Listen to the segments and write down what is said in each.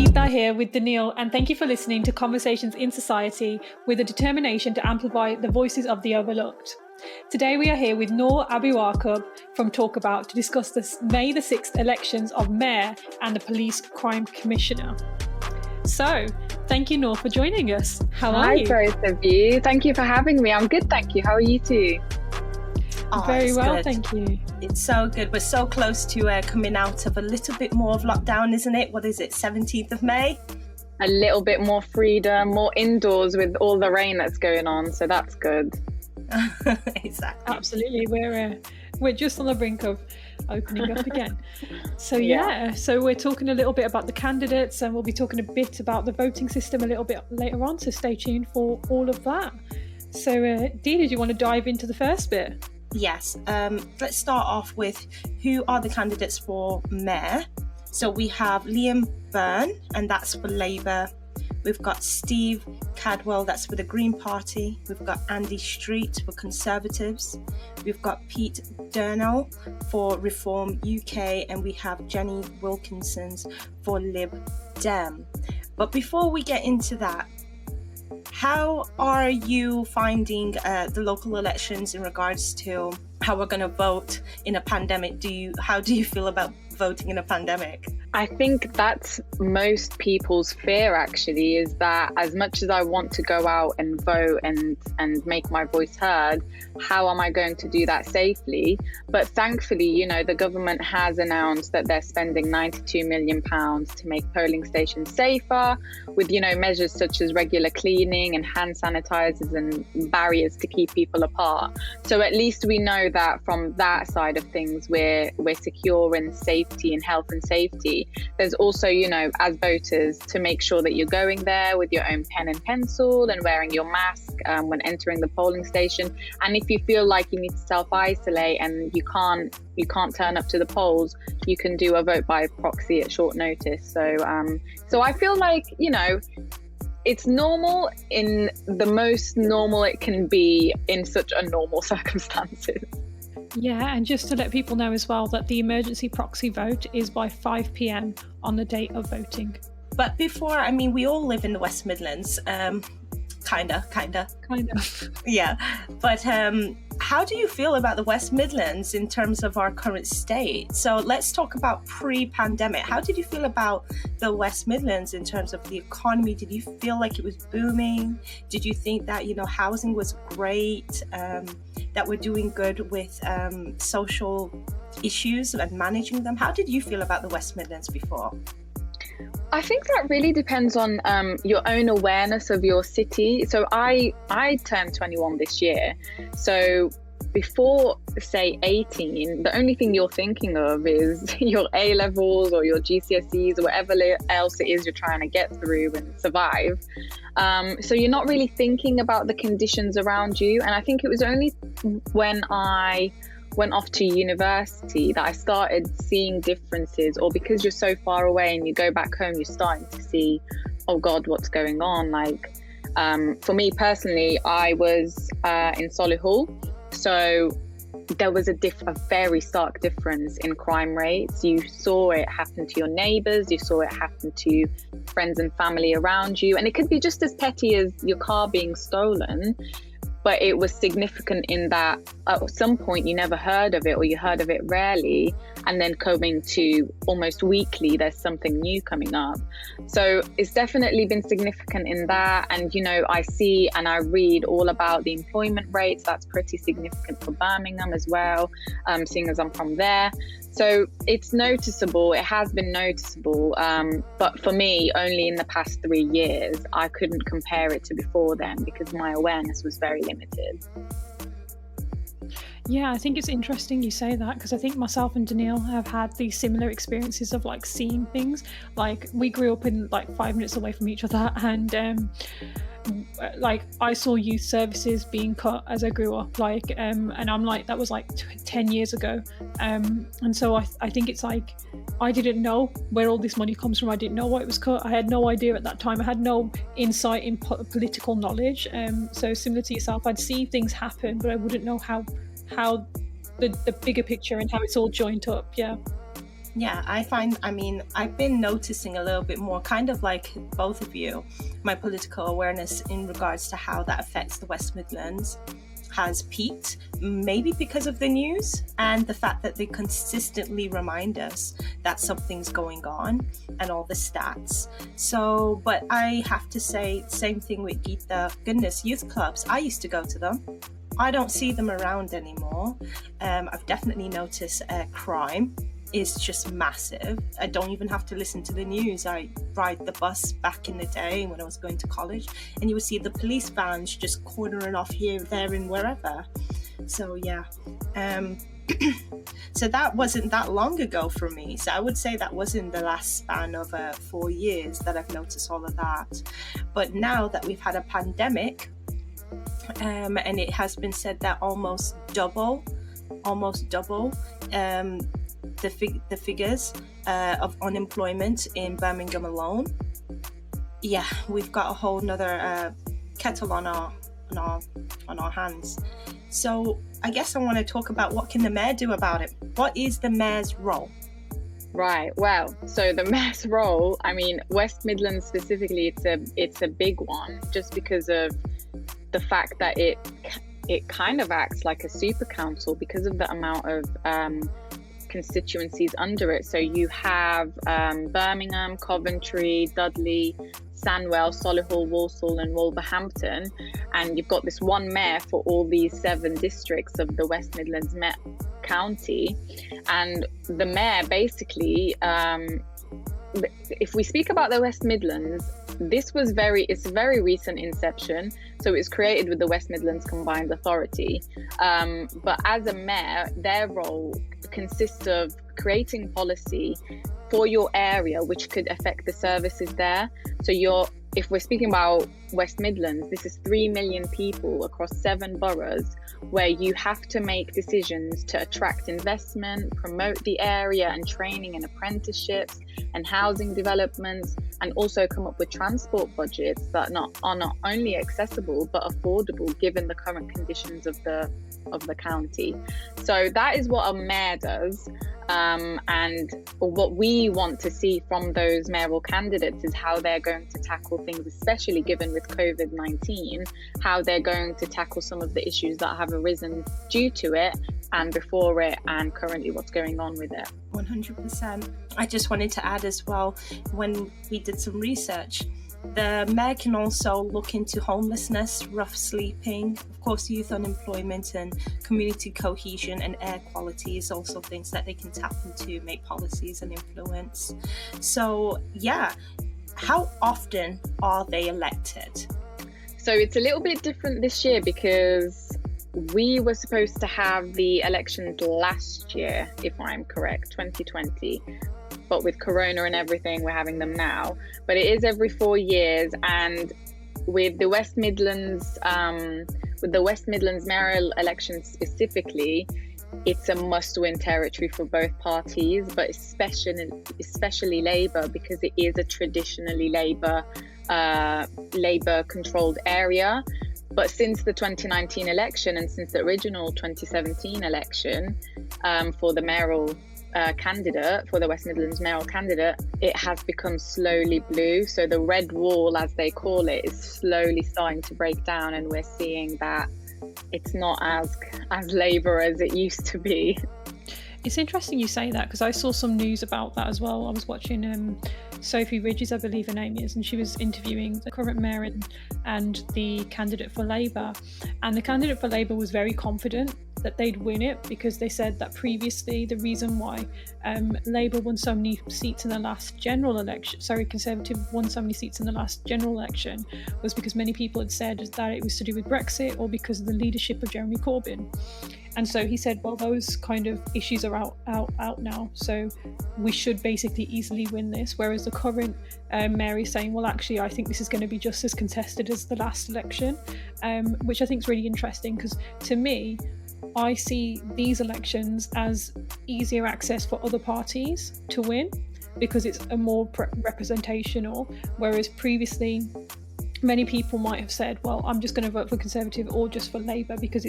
Geeta here with Daneille, and thank you for listening to Conversations in Society with a determination to amplify the voices of the overlooked. Today we are here with Nour from Talk About to discuss the May the 6th elections of Mayor and the Police Crime Commissioner. So, thank you, Nour, for joining us. How are you? Hi, both of you. Thank you for having me. I'm good, thank you. How are you two? Very well, good. Thank you. It's so good. We're so close to coming out of a little bit more of lockdown, isn't it? What is it, 17th of May? A little bit more freedom, more indoors with all the rain that's going on, so that's good. Exactly. Absolutely. We're just on the brink of opening up again. So we're talking a little bit about the candidates, and we'll be talking a bit about the voting system a little bit later on, so stay tuned for all of that. So Dee, did you want to dive into the first bit? Yes. Let's start off with who are the candidates for Mayor. So we have Liam Byrne, and that's for Labour. We've got Steve Cadwell, that's for the Green Party. We've got Andy Street for Conservatives. We've got Pete Durnell for Reform UK, and we have Jenny Wilkinson for Lib Dem. But before we get into that, how are you finding the local elections in regards to how we're going to vote in a pandemic? How do you feel about voting in a pandemic? I think that's most people's fear, actually, is that as much as I want to go out and vote and make my voice heard, how am I going to do that safely? But thankfully, the government has announced that they're spending £92 million to make polling stations safer with, measures such as regular cleaning and hand sanitizers and barriers to keep people apart. So at least we know that from that side of things, we're secure in safety and health and safety. There's also, as voters, to make sure that you're going there with your own pen and pencil and wearing your mask when entering the polling station. And if you feel like you need to self-isolate and you can't turn up to the polls, you can do a vote by proxy at short notice. So I feel like, it's normal in the most normal it can be in such unnormal circumstances. Yeah, and just to let people know as well that the emergency proxy vote is by 5 p.m. on the date of voting. But before, we all live in the West Midlands, kind of. Yeah, but how do you feel about the West Midlands in terms of our current state? So let's talk about pre-pandemic. How did you feel about the West Midlands in terms of the economy? Did you feel like it was booming? Did you think that, housing was great, that we're doing good with social issues and managing them? How did you feel about the West Midlands before? I think that really depends on your own awareness of your city. So I turned 21 this year. So before, say, 18, the only thing you're thinking of is your A-levels or your GCSEs or whatever else it is you're trying to get through and survive. So you're not really thinking about the conditions around you. And I think it was only when I went off to university that I started seeing differences, or because you're so far away and you go back home, you're starting to see, oh God, what's going on? Like, for me personally, I was in Solihull, so there was a very stark difference in crime rates. You saw it happen to your neighbours, you saw it happen to friends and family around you, and it could be just as petty as your car being stolen. But it was significant in that at some point you never heard of it, or you heard of it rarely, and then coming to almost weekly, there's something new coming up. So it's definitely been significant in that. And, I see and I read all about the employment rates. That's pretty significant for Birmingham as well, seeing as I'm from there. So it's noticeable, it has been noticeable, but for me, only in the past 3 years, I couldn't compare it to before then because my awareness was very limited. Yeah, I think it's interesting you say that, because I think myself and Daneille have had these similar experiences of seeing things. We grew up in 5 minutes away from each other, and I saw youth services being cut as I grew up, and I'm that was 10 years ago, and so I think it's I didn't know where all this money comes from. I didn't know why it was cut. I had no idea at that time. I had no insight in political knowledge, so similar to yourself, I'd see things happen, but I wouldn't know how the bigger picture and how it's all joined up. Yeah. Yeah, I've been noticing a little bit more, kind of like both of you, my political awareness in regards to how that affects the West Midlands has peaked, maybe because of the news and the fact that they consistently remind us that something's going on and all the stats. So, but I have to say, same thing with Geeta. Goodness, youth clubs, I used to go to them. I don't see them around anymore. I've definitely noticed crime is just massive. I don't even have to listen to the news. I ride the bus back in the day when I was going to college, and you would see the police vans just cornering off here, there, and wherever. So yeah, so that wasn't that long ago for me. So I would say that was in the last span of 4 years that I've noticed all of that. But now that we've had a pandemic, and it has been said that almost double the figures of unemployment in Birmingham alone. Yeah, we've got a whole nother kettle on our hands. So I guess I want to talk about what can the mayor do about it. What is the mayor's role? Right. Well, so the mayor's role, I mean, West Midlands specifically, it's a big one, just because of the fact that it kind of acts like a super council because of the amount of constituencies under it. So you have Birmingham, Coventry, Dudley, Sandwell, Solihull, Walsall and Wolverhampton, and you've got this one mayor for all these 7 districts of the West Midlands Met County. And the mayor basically, if we speak about the West Midlands, it's a very recent inception, so it's created with the West Midlands Combined Authority, but as a mayor, their role consists of creating policy for your area which could affect the services there. So if we're speaking about West Midlands, this is 3 million people across 7 boroughs, where you have to make decisions to attract investment, promote the area, and training and apprenticeships and housing developments, and also come up with transport budgets that are not only accessible but affordable given the current conditions of the county. So that is what a mayor does. And what we want to see from those mayoral candidates is how they're going to tackle things, especially given with COVID-19, how they're going to tackle some of the issues that have arisen due to it and before it, and currently what's going on with it. 100%. I just wanted to add as well, when we did some research, the mayor can also look into homelessness, rough sleeping, of course youth unemployment, and community cohesion and air quality is also things that they can tap into, make policies and influence. So yeah, how often are they elected? So it's a little bit different this year because we were supposed to have the elections last year, if I'm correct, 2020. But with Corona and everything, we're having them now. But it is every 4 years, and with the West Midlands, mayoral elections specifically, it's a must-win territory for both parties, but especially Labour, because it is a traditionally Labour-controlled area. But since the 2019 election and since the original 2017 election, for the mayoral candidate, for the West Midlands mayoral candidate, it has become slowly blue. So the red wall, as they call it, is slowly starting to break down, and we're seeing that it's not as Labour as it used to be. It's interesting you say that, because I saw some news about that as well. I was watching Sophie Ridges, I believe her name is, and she was interviewing the current mayor and the candidate for Labour. And the candidate for Labour was very confident that they'd win it, because they said that previously the reason why Labour won so many seats in the last general election, Conservative won so many seats in the last general election, was because many people had said that it was to do with Brexit or because of the leadership of Jeremy Corbyn. And so he said, well, those kind of issues are out now, so we should basically easily win this. Whereas the current mayor is saying, well, actually, I think this is going to be just as contested as the last election, which I think is really interesting, because to me, I see these elections as easier access for other parties to win, because it's a more representational, whereas previously many people might have said, well, I'm just going to vote for Conservative or just for Labour, because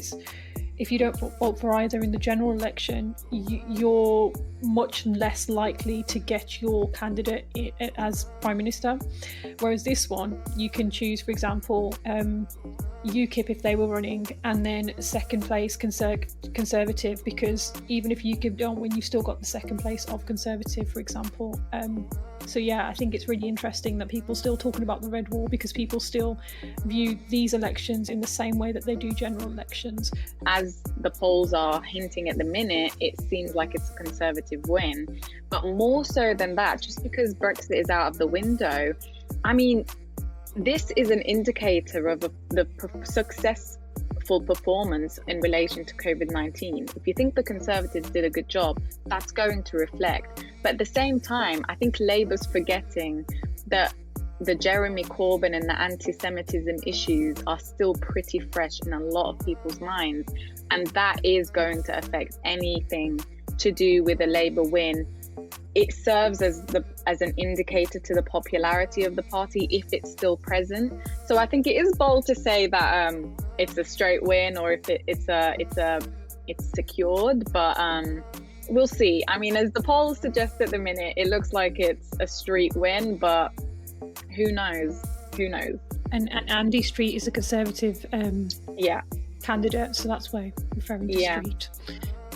if you don't vote for either in the general election, you're much less likely to get your candidate as Prime Minister. Whereas this one, you can choose, for example, UKIP if they were running, and then second place Conservative, because even if UKIP don't win, you still got the second place of Conservative, for example. So yeah, I think it's really interesting that people still talking about the Red Wall, because people still view these elections in the same way that they do general elections. As the polls are hinting at the minute, it seems like it's a Conservative win. But more so than that, just because Brexit is out of the window, I mean, this is an indicator of the successful performance in relation to COVID-19. If you think the Conservatives did a good job, that's going to reflect. But at the same time, I think Labour's forgetting that the Jeremy Corbyn and the anti-Semitism issues are still pretty fresh in a lot of people's minds. And that is going to affect anything to do with a Labour win. It serves as an indicator to the popularity of the party if it's still present. So I think it is bold to say that it's a straight win, or if it's secured. But we'll see. I mean, as the polls suggest at the minute, it looks like it's a Street win, but who knows? Who knows? And Andy Street is a Conservative candidate, so that's why I'm referring to Street.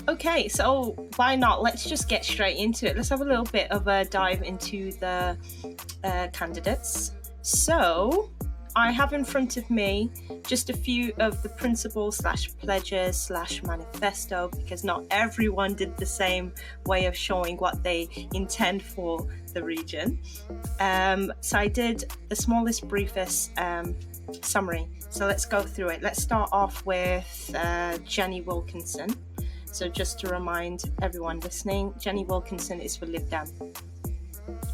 Okay, so why not? Let's just get straight into it. Let's have a little bit of a dive into the candidates. So I have in front of me just a few of the principles / pledges / manifesto, because not everyone did the same way of showing what they intend for the region. So I did the smallest, briefest summary. So let's go through it. Let's start off with Jenny Wilkinson. So just to remind everyone listening, Jenny Wilkinson is for Lib Dem.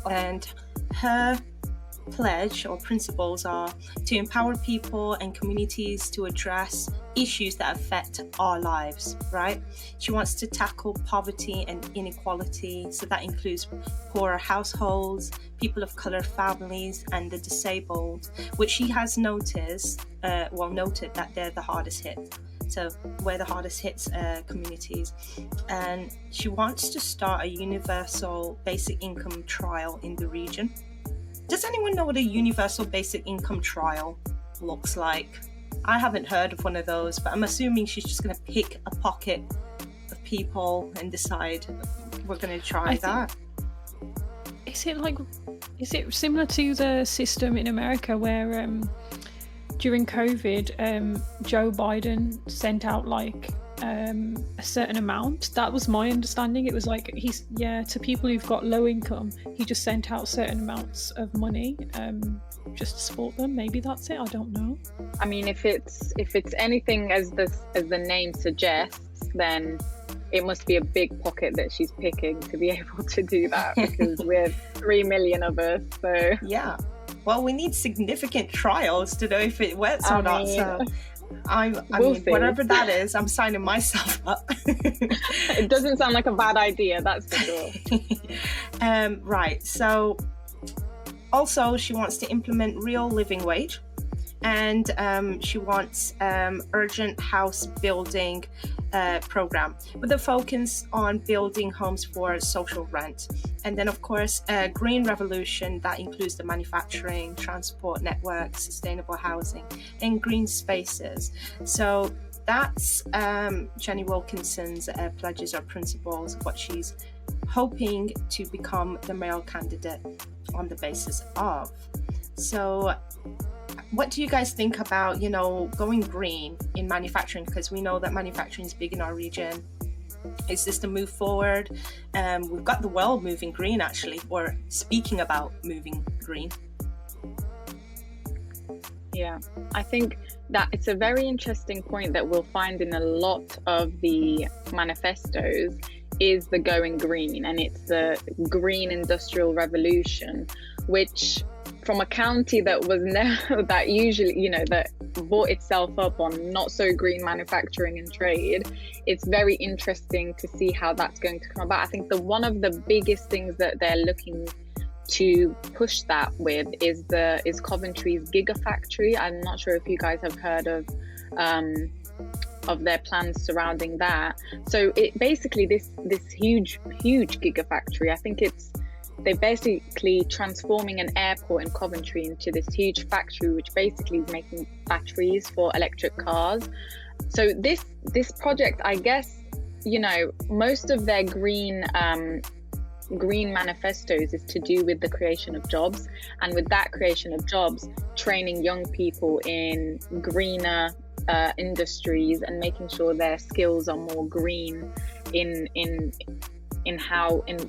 And her pledge or principles are to empower people and communities to address issues that affect our lives, right? She wants to tackle poverty and inequality. So that includes poorer households, people of colour families, and the disabled, which she has noted that they're the hardest hit. So we're the hardest hit communities. And she wants to start a universal basic income trial in the region. Does anyone know what a universal basic income trial looks like? I haven't heard of one of those, but I'm assuming she's just going to pick a pocket of people and decide we're going to try that. Is it similar to the system in America where during COVID, Joe Biden sent out a certain amount? That was my understanding. It was like to people who've got low income, he just sent out certain amounts of money just to support them. Maybe that's it. I don't know. I mean, if it's anything as the name suggests, then it must be a big pocket that she's picking to be able to do that, because we're 3 million of us. So yeah. Well, we need significant trials to know if it works or not. So I mean, whatever that is, I'm signing myself up. It doesn't sound like a bad idea, that's for sure. Right. So also she wants to implement real living wage, and she wants urgent house building program with a focus on building homes for social rent. And then of course a green revolution that includes the manufacturing, transport network, sustainable housing and green spaces. So that's Jenny Wilkinson's pledges or principles, what she's hoping to become the mayoral candidate on the basis of. So what do you guys think about, going green in manufacturing? Because we know that manufacturing is big in our region. Is this the move forward? We've got the world moving green, actually, or speaking about moving green. Yeah, I think that it's a very interesting point that we'll find in a lot of the manifestos is the going green, and it's the green industrial revolution, which from a county that was that usually, that bought itself up on not so green manufacturing and trade, it's very interesting to see how that's going to come about. I think one of the biggest things that they're looking to push that with is Coventry's Gigafactory. I'm not sure if you guys have heard of of their plans surrounding that. So it basically this huge gigafactory, I think they're basically transforming an airport in Coventry into this huge factory, which basically is making batteries for electric cars. So this project, I guess, you know, most of their green manifestos is to do with the creation of jobs, and with that creation of jobs, training young people in greener industries and making sure their skills are more green in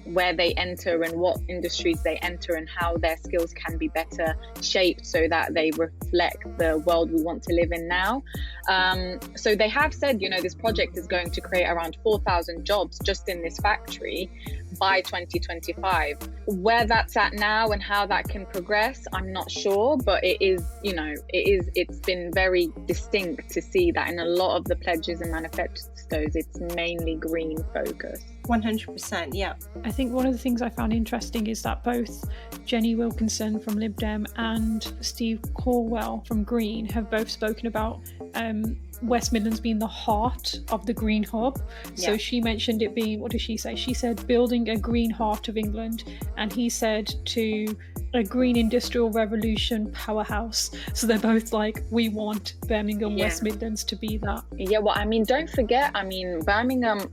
where they enter and what industries they enter, and how their skills can be better shaped so that they reflect the world we want to live in now. So they have said, you know, this project is going to create around 4,000 jobs just in this factory by 2025. Where that's at now and how that can progress, I'm not sure, but it is, you know, it's been very distinct to see that in a lot of the pledges and manifestos, it's mainly green focused. 100%, yeah. I think one of the things I found interesting is that both Jenny Wilkinson from Lib Dem and Steve Corwell from Green have both spoken about West Midlands being the heart of the green hub. So Yeah. she mentioned it being, what did she say? She said building a green heart of England, and he said to a green industrial revolution powerhouse. So they're both like, we want Birmingham, Yeah. West Midlands to be that. Yeah, well, I mean, don't forget, I mean,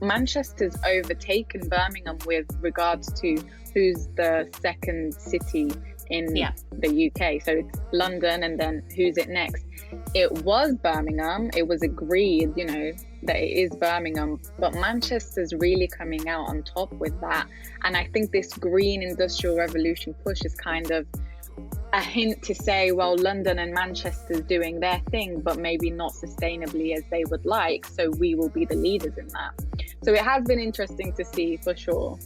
Manchester's overtaken Birmingham with regards to who's the second city in Yeah. the UK. So it's London, and then who's it next? It was Birmingham. It was agreed, you know, that it is Birmingham, but Manchester's really coming out on top with that. And I think this green industrial revolution push is kind of a hint to say, well, London and Manchester's doing their thing, but maybe not sustainably as they would like. So we will be the leaders in that. So it has been interesting to see for sure.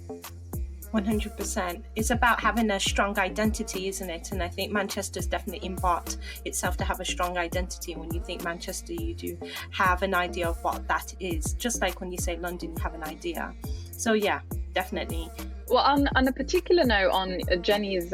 100%. It's about having a strong identity, isn't it? And I think Manchester's definitely embarked itself to have a strong identity. And when you think Manchester, you do have an idea of what that is. Just like when you say London, you have an idea. So yeah, definitely. Well, on a particular note, on Jenny's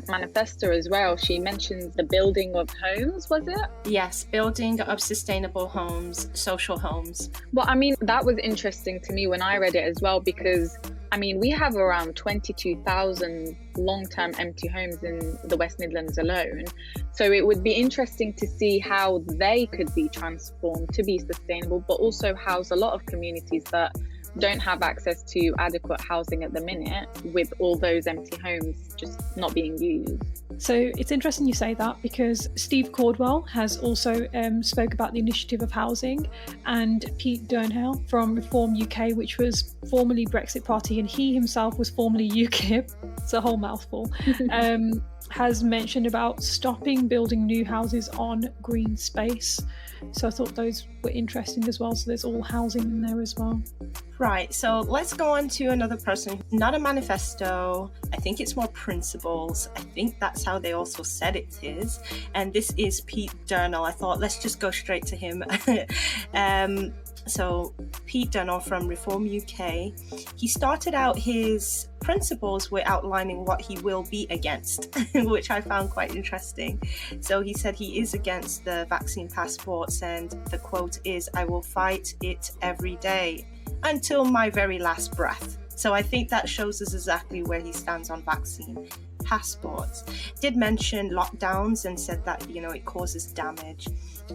manifesto as well, she mentions the building of homes, was it? Yes, building of sustainable homes, social homes. Well, I mean, that was interesting to me when I read it as well, because I mean, we have around 22,000 long-term empty homes in the West Midlands alone. So it would be interesting to see how they could be transformed to be sustainable, but also house a lot of communities that don't have access to adequate housing at the minute, with all those empty homes just not being used. So it's interesting you say that, because Steve Cordwell has also spoke about the initiative of housing, and Pete Durnhill from Reform UK, which was formerly Brexit Party, and he himself was formerly UKIP, it's a whole mouthful, has mentioned about stopping building new houses on green space. So I thought those were interesting as well. So there's all housing in there as well. Right, so let's go on to another person. Not a manifesto, I think it's more principles. I think that's how they also said it is. And this is Pete Durnhill. I thought, let's just go straight to him. So Pete Durnhill from Reform UK, he started out his principles with outlining what he will be against, which I found quite interesting. So he said he is against the vaccine passports, and the quote is, "I will fight it every day until my very last breath." So I think that shows us exactly where he stands on vaccine passports. Did mention lockdowns and said that, you know, it causes damage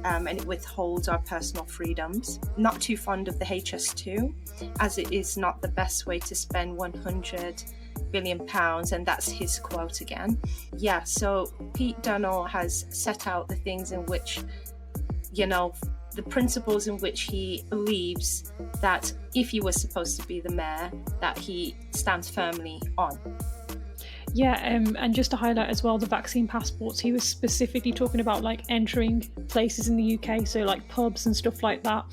and it withholds our personal freedoms. Not too fond of the HS2, as it is not the best way to spend £100 billion, and that's his quote again. Yeah, so Pete Durnhill has set out the things in which, you know, the principles in which he believes that if he was supposed to be the mayor, that he stands firmly on. Yeah, and just to highlight as well, the vaccine passports, he was specifically talking about like entering places in the UK, so like pubs and stuff like that.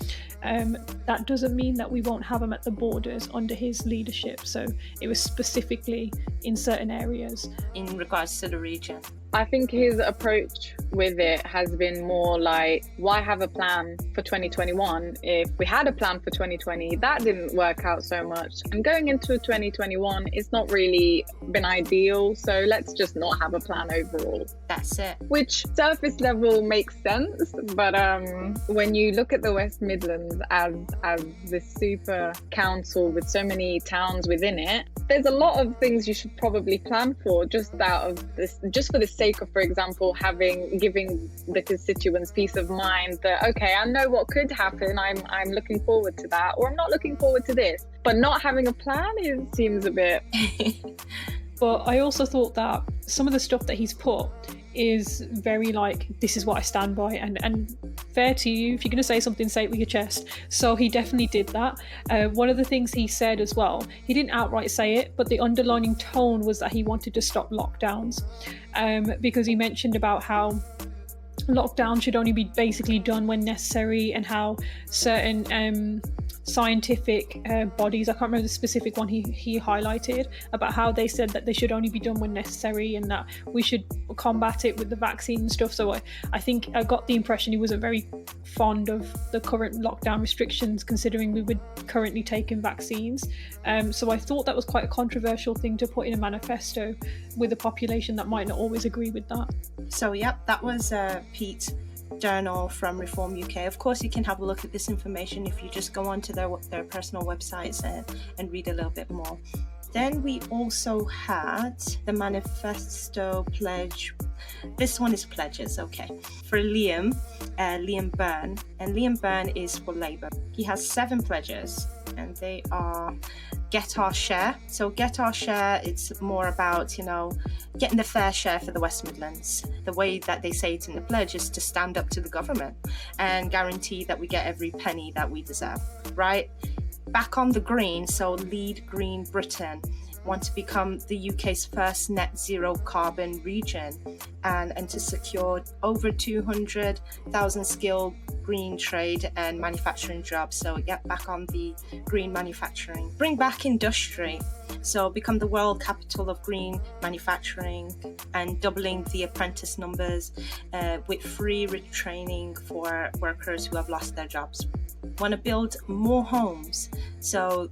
That doesn't mean that we won't have them at the borders under his leadership. So it was specifically in certain areas. In regards to the region. I think his approach with it has been more like, why have a plan for 2021 if we had a plan for 2020 that didn't work out so much, and going into 2021 it's not really been ideal, so let's just not have a plan overall. That's it. Which surface level makes sense, but when you look at the West Midlands as this super council with so many towns within it, there's a lot of things you should probably plan for, just for the sake of, for example, giving the constituents peace of mind that, okay, I know what could happen, I'm looking forward to that, or I'm not looking forward to this. But not having a plan seems a bit... But I also thought that some of the stuff that he's put is very like, this is what I stand by, and fair to you, if you're going to say something, say it with your chest. So he definitely did that. One of the things he said as well, he didn't outright say it, but the underlining tone was that he wanted to stop lockdowns, because he mentioned about how lockdown should only be basically done when necessary, and how certain scientific bodies, I can't remember the specific one he highlighted, about how they said that they should only be done when necessary, and that we should combat it with the vaccine and stuff. So I think I got the impression he wasn't very fond of the current lockdown restrictions, considering we were currently taking vaccines. So I thought that was quite a controversial thing to put in a manifesto with a population that might not always agree with that. So yep, that was Pete Journal from Reform UK. Of course, you can have a look at this information if you just go onto their personal websites and read a little bit more. Then we also had the Manifesto Pledge. This one is pledges, okay. For Liam Byrne, and Liam Byrne is for Labour. He has 7 pledges, and they are get our share. So get our share, it's more about, getting the fair share for the West Midlands. The way that they say it in the pledge is to stand up to the government and guarantee that we get every penny that we deserve, right? Back on the green, so lead Green Britain. Want to become the UK's first net zero carbon region, and to secure over 200,000 skilled green trade and manufacturing jobs. So get back on the green manufacturing. Bring back industry. So become the world capital of green manufacturing, and doubling the apprentice numbers with free retraining for workers who have lost their jobs. Want to build more homes. So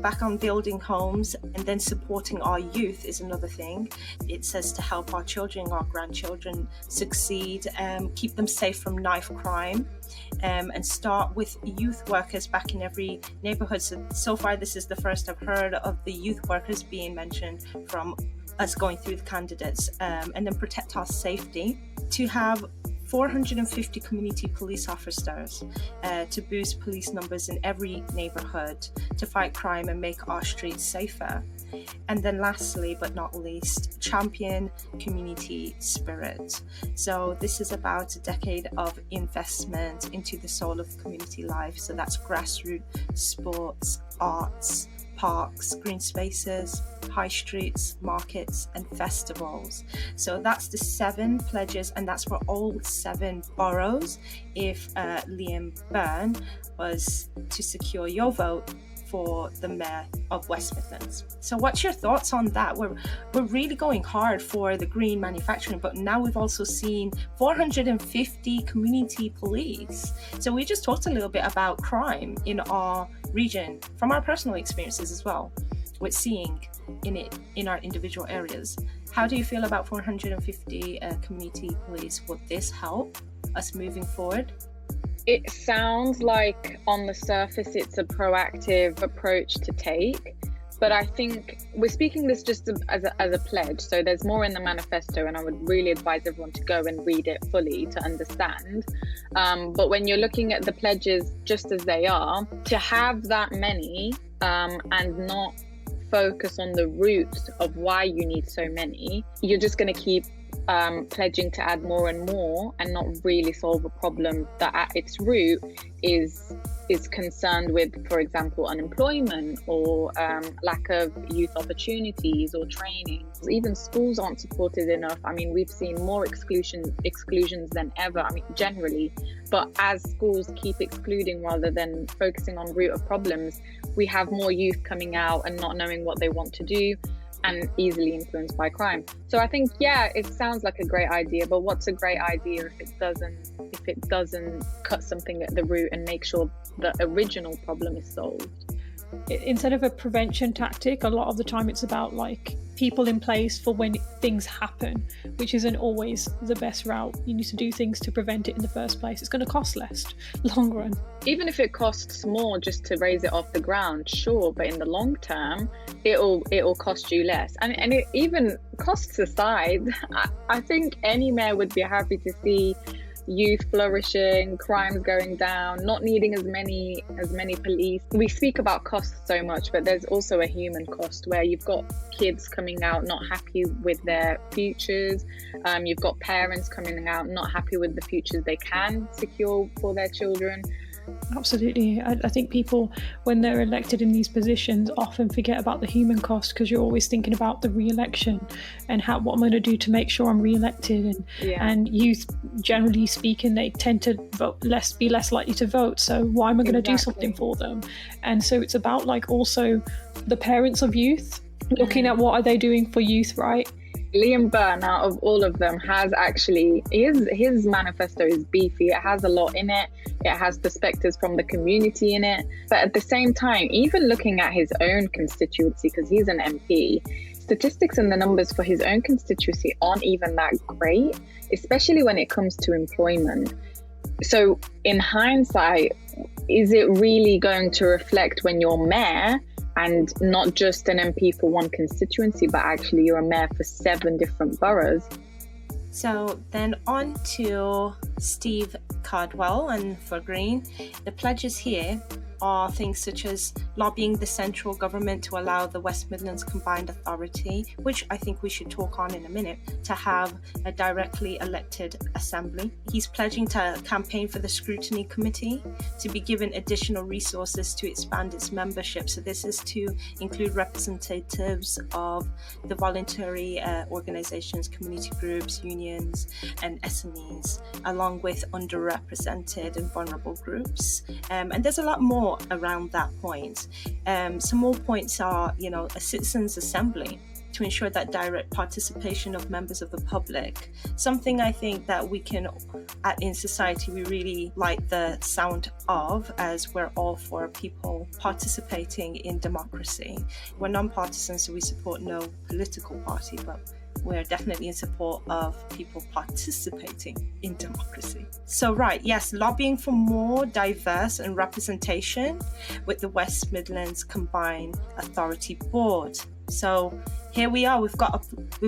back on building homes, and then supporting our youth is another thing. It says to help our children, our grandchildren succeed, keep them safe from knife crime, and start with youth workers back in every neighbourhood. So far, this is the first I've heard of the youth workers being mentioned from us going through the candidates, and then protect our safety. To have 450 community police officers to boost police numbers in every neighbourhood, to fight crime and make our streets safer. And then lastly, but not least, champion community spirit. So this is about a decade of investment into the soul of community life. So that's grassroots sports, arts, parks, green spaces, high streets, markets and festivals. So that's the 7 pledges, and that's for all 7 boroughs if Liam Byrne was to secure your vote for the Mayor of West Midlands. So what's your thoughts on that? We're really going hard for the green manufacturing, but now we've also seen 450 community police. So we just talked a little bit about crime in our region from our personal experiences as well, with seeing in our individual areas. How do you feel about 450 community police? Would this help us moving forward? It sounds like on the surface it's a proactive approach to take, but I think we're speaking this just as a pledge, so there's more in the manifesto, and I would really advise everyone to go and read it fully to understand. But when you're looking at the pledges just as they are, to have that many and not focus on the roots of why you need so many, you're just going to keep pledging to add more and more and not really solve a problem that at its root is concerned with, for example, unemployment or lack of youth opportunities or training. Even schools aren't supported enough. I mean, we've seen more exclusions than ever, I mean, generally. But as schools keep excluding rather than focusing on root of problems, we have more youth coming out and not knowing what they want to do. and easily influenced by crime. So I think, yeah, it sounds like a great idea, but what's a great idea if it doesn't cut something at the root and make sure the original problem is solved? Instead of a prevention tactic, a lot of the time it's about like people in place for when things happen, which isn't always the best route. You need to do things to prevent it in the first place. It's going to cost less long run. Even if it costs more just to raise it off the ground, sure, but in the long term it'll cost you less. And it, even costs aside, I think any mayor would be happy to see youth flourishing, crimes going down, not needing as many police. We speak about costs so much, but there's also a human cost where you've got kids coming out not happy with their futures. You've got parents coming out not happy with the futures they can secure for their children. Absolutely. I think people, when they're elected in these positions, often forget about the human cost, because you're always thinking about the re-election and what I'm going to do to make sure I'm re-elected. And youth, generally speaking, they tend to be less likely to vote. So why am I going to do something for them? And so it's about like also the parents of youth, looking at what are they doing for youth, right? Liam Byrne, out of all of them, has actually, his manifesto is beefy. It has a lot in it. It has perspectives from the community in it. But at the same time, even looking at his own constituency, because he's an MP, statistics and the numbers for his own constituency aren't even that great, especially when it comes to employment. So in hindsight, is it really going to reflect when you're mayor and not just an MP for one constituency, but actually you're a mayor for 7 different boroughs? So then on to Steve Cardwell, and for Green, the pledges here are things such as lobbying the central government to allow the West Midlands Combined Authority, which I think we should talk on in a minute, to have a directly elected assembly. He's pledging to campaign for the Scrutiny Committee to be given additional resources to expand its membership. So this is to include representatives of the voluntary organisations, community groups, unions and SMEs, along with underrepresented and vulnerable groups. And there's a lot more around that point. Some more points are, a citizens' assembly to ensure that direct participation of members of the public. Something I think that we can, at in.society, we really like the sound of, as we're all for people participating in democracy. We're non-partisan, so we support no political party, but we're definitely in support of people participating in democracy. So yes, lobbying for more diverse and representation with the West Midlands Combined Authority Board. So here we are, we've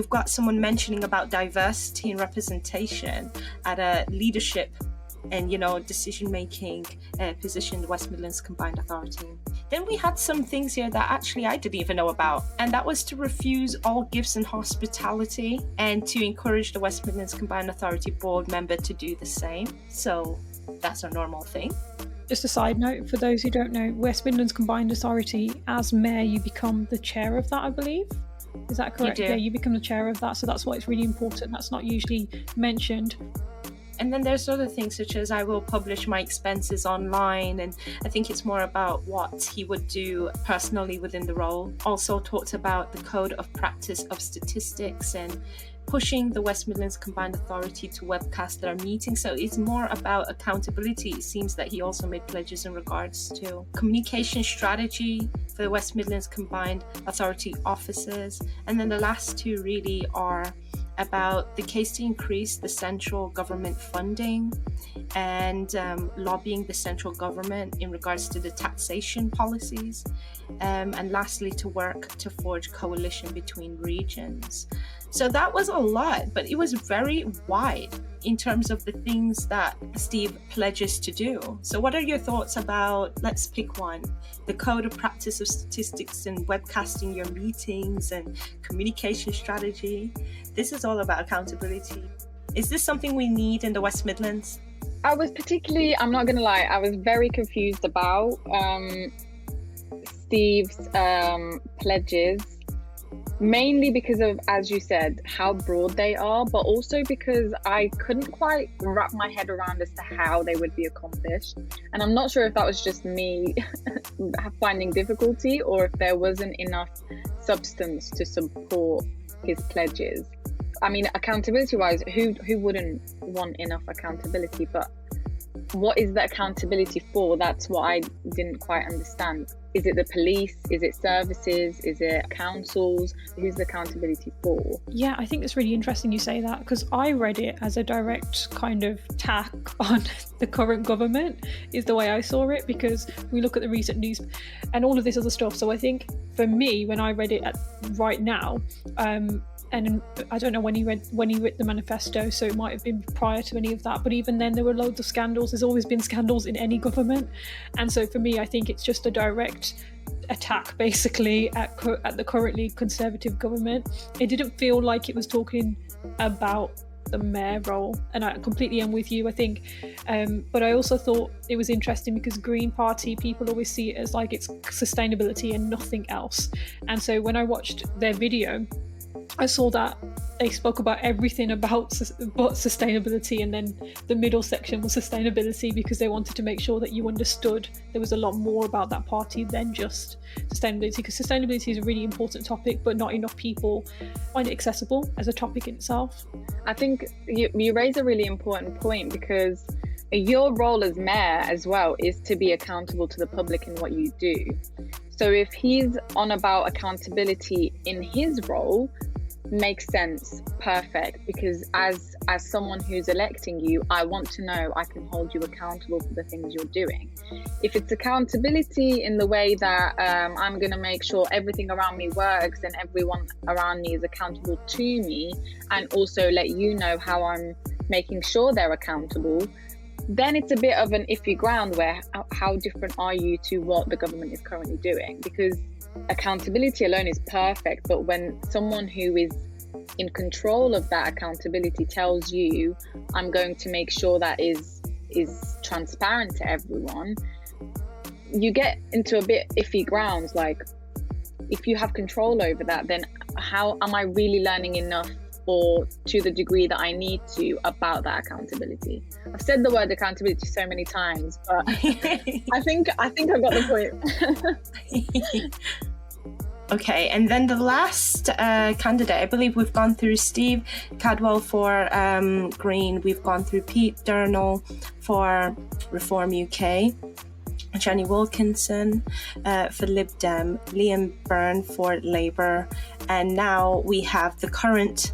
got someone mentioning about diversity and representation at a leadership and decision-making position in the West Midlands Combined Authority. Then we had some things here that actually I didn't even know about, and that was to refuse all gifts and hospitality and to encourage the West Midlands Combined Authority board member to do the same. So that's a normal thing. Just a side note, for those who don't know, West Midlands Combined Authority, as mayor, you become the chair of that, I believe. Is that correct? You do. Yeah, you become the chair of that, so that's why it's really important. That's not usually mentioned. And then there's other things such as I will publish my expenses online, and I think it's more about what he would do personally within the role. Also talked about the code of practice of statistics and pushing the West Midlands Combined Authority to webcast their meetings. So it's more about accountability. It seems that he also made pledges in regards to communication strategy for the West Midlands Combined Authority officers. And then the last two really are about the case to increase the central government funding and lobbying the central government in regards to the taxation policies. And lastly, to work to forge coalition between regions. So that was a lot, but it was very wide in terms of the things that Steve pledges to do. So what are your thoughts about, let's pick one, the code of practice of statistics and webcasting your meetings and communication strategy? This is all about accountability. Is this something we need in the West Midlands? I was particularly, I'm not going to lie, I was very confused about Steve's pledges. Mainly because of, as you said, how broad they are, but also because I couldn't quite wrap my head around as to how they would be accomplished. And I'm not sure if that was just me finding difficulty or if there wasn't enough substance to support his pledges. I mean, accountability wise, who wouldn't want enough accountability? But what is the accountability for? That's what I didn't quite understand. Is it the police? Is it services? Is it councils? Who's the accountability for? Yeah, I think it's really interesting you say that, because I read it as a direct kind of tack on the current government, is the way I saw it, because we look at the recent news and all of this other stuff. So I think for me, when I read it right now, and I don't know when he wrote the manifesto, so it might have been prior to any of that, but even then there were loads of scandals. There's always been scandals in any government, and so for me I think it's just a direct attack basically at the currently Conservative government. It didn't feel like it was talking about the mayor role, and I completely am with you, I think, but I also thought it was interesting because Green Party people always see it as like it's sustainability and nothing else, and so when I watched their video I saw that they spoke about everything but sustainability, and then the middle section was sustainability, because they wanted to make sure that you understood there was a lot more about that party than just sustainability, because sustainability is a really important topic, but not enough people find it accessible as a topic in itself. I think you raise a really important point, because your role as mayor as well is to be accountable to the public in what you do. So if he's on about accountability in his role, makes sense, perfect, because as someone who's electing you, I want to know I can hold you accountable for the things you're doing. If it's accountability in the way that I'm going to make sure everything around me works and everyone around me is accountable to me, and also let you know how I'm making sure they're accountable, then it's a bit of an iffy ground where how different are you to what the government is currently doing? Because accountability alone is perfect, but when someone who is in control of that accountability tells you, I'm going to make sure that is transparent to everyone, you get into a bit iffy grounds. Like, if you have control over that, then how am I really learning enough, or to the degree that I need to, about that accountability? I've said the word accountability so many times, but I think I got the point. Okay, and then the last candidate, I believe we've gone through Steve Cadwell for Green, we've gone through Pete Durnall for Reform UK, Jenny Wilkinson for Lib Dem, Liam Byrne for Labour, and now we have the current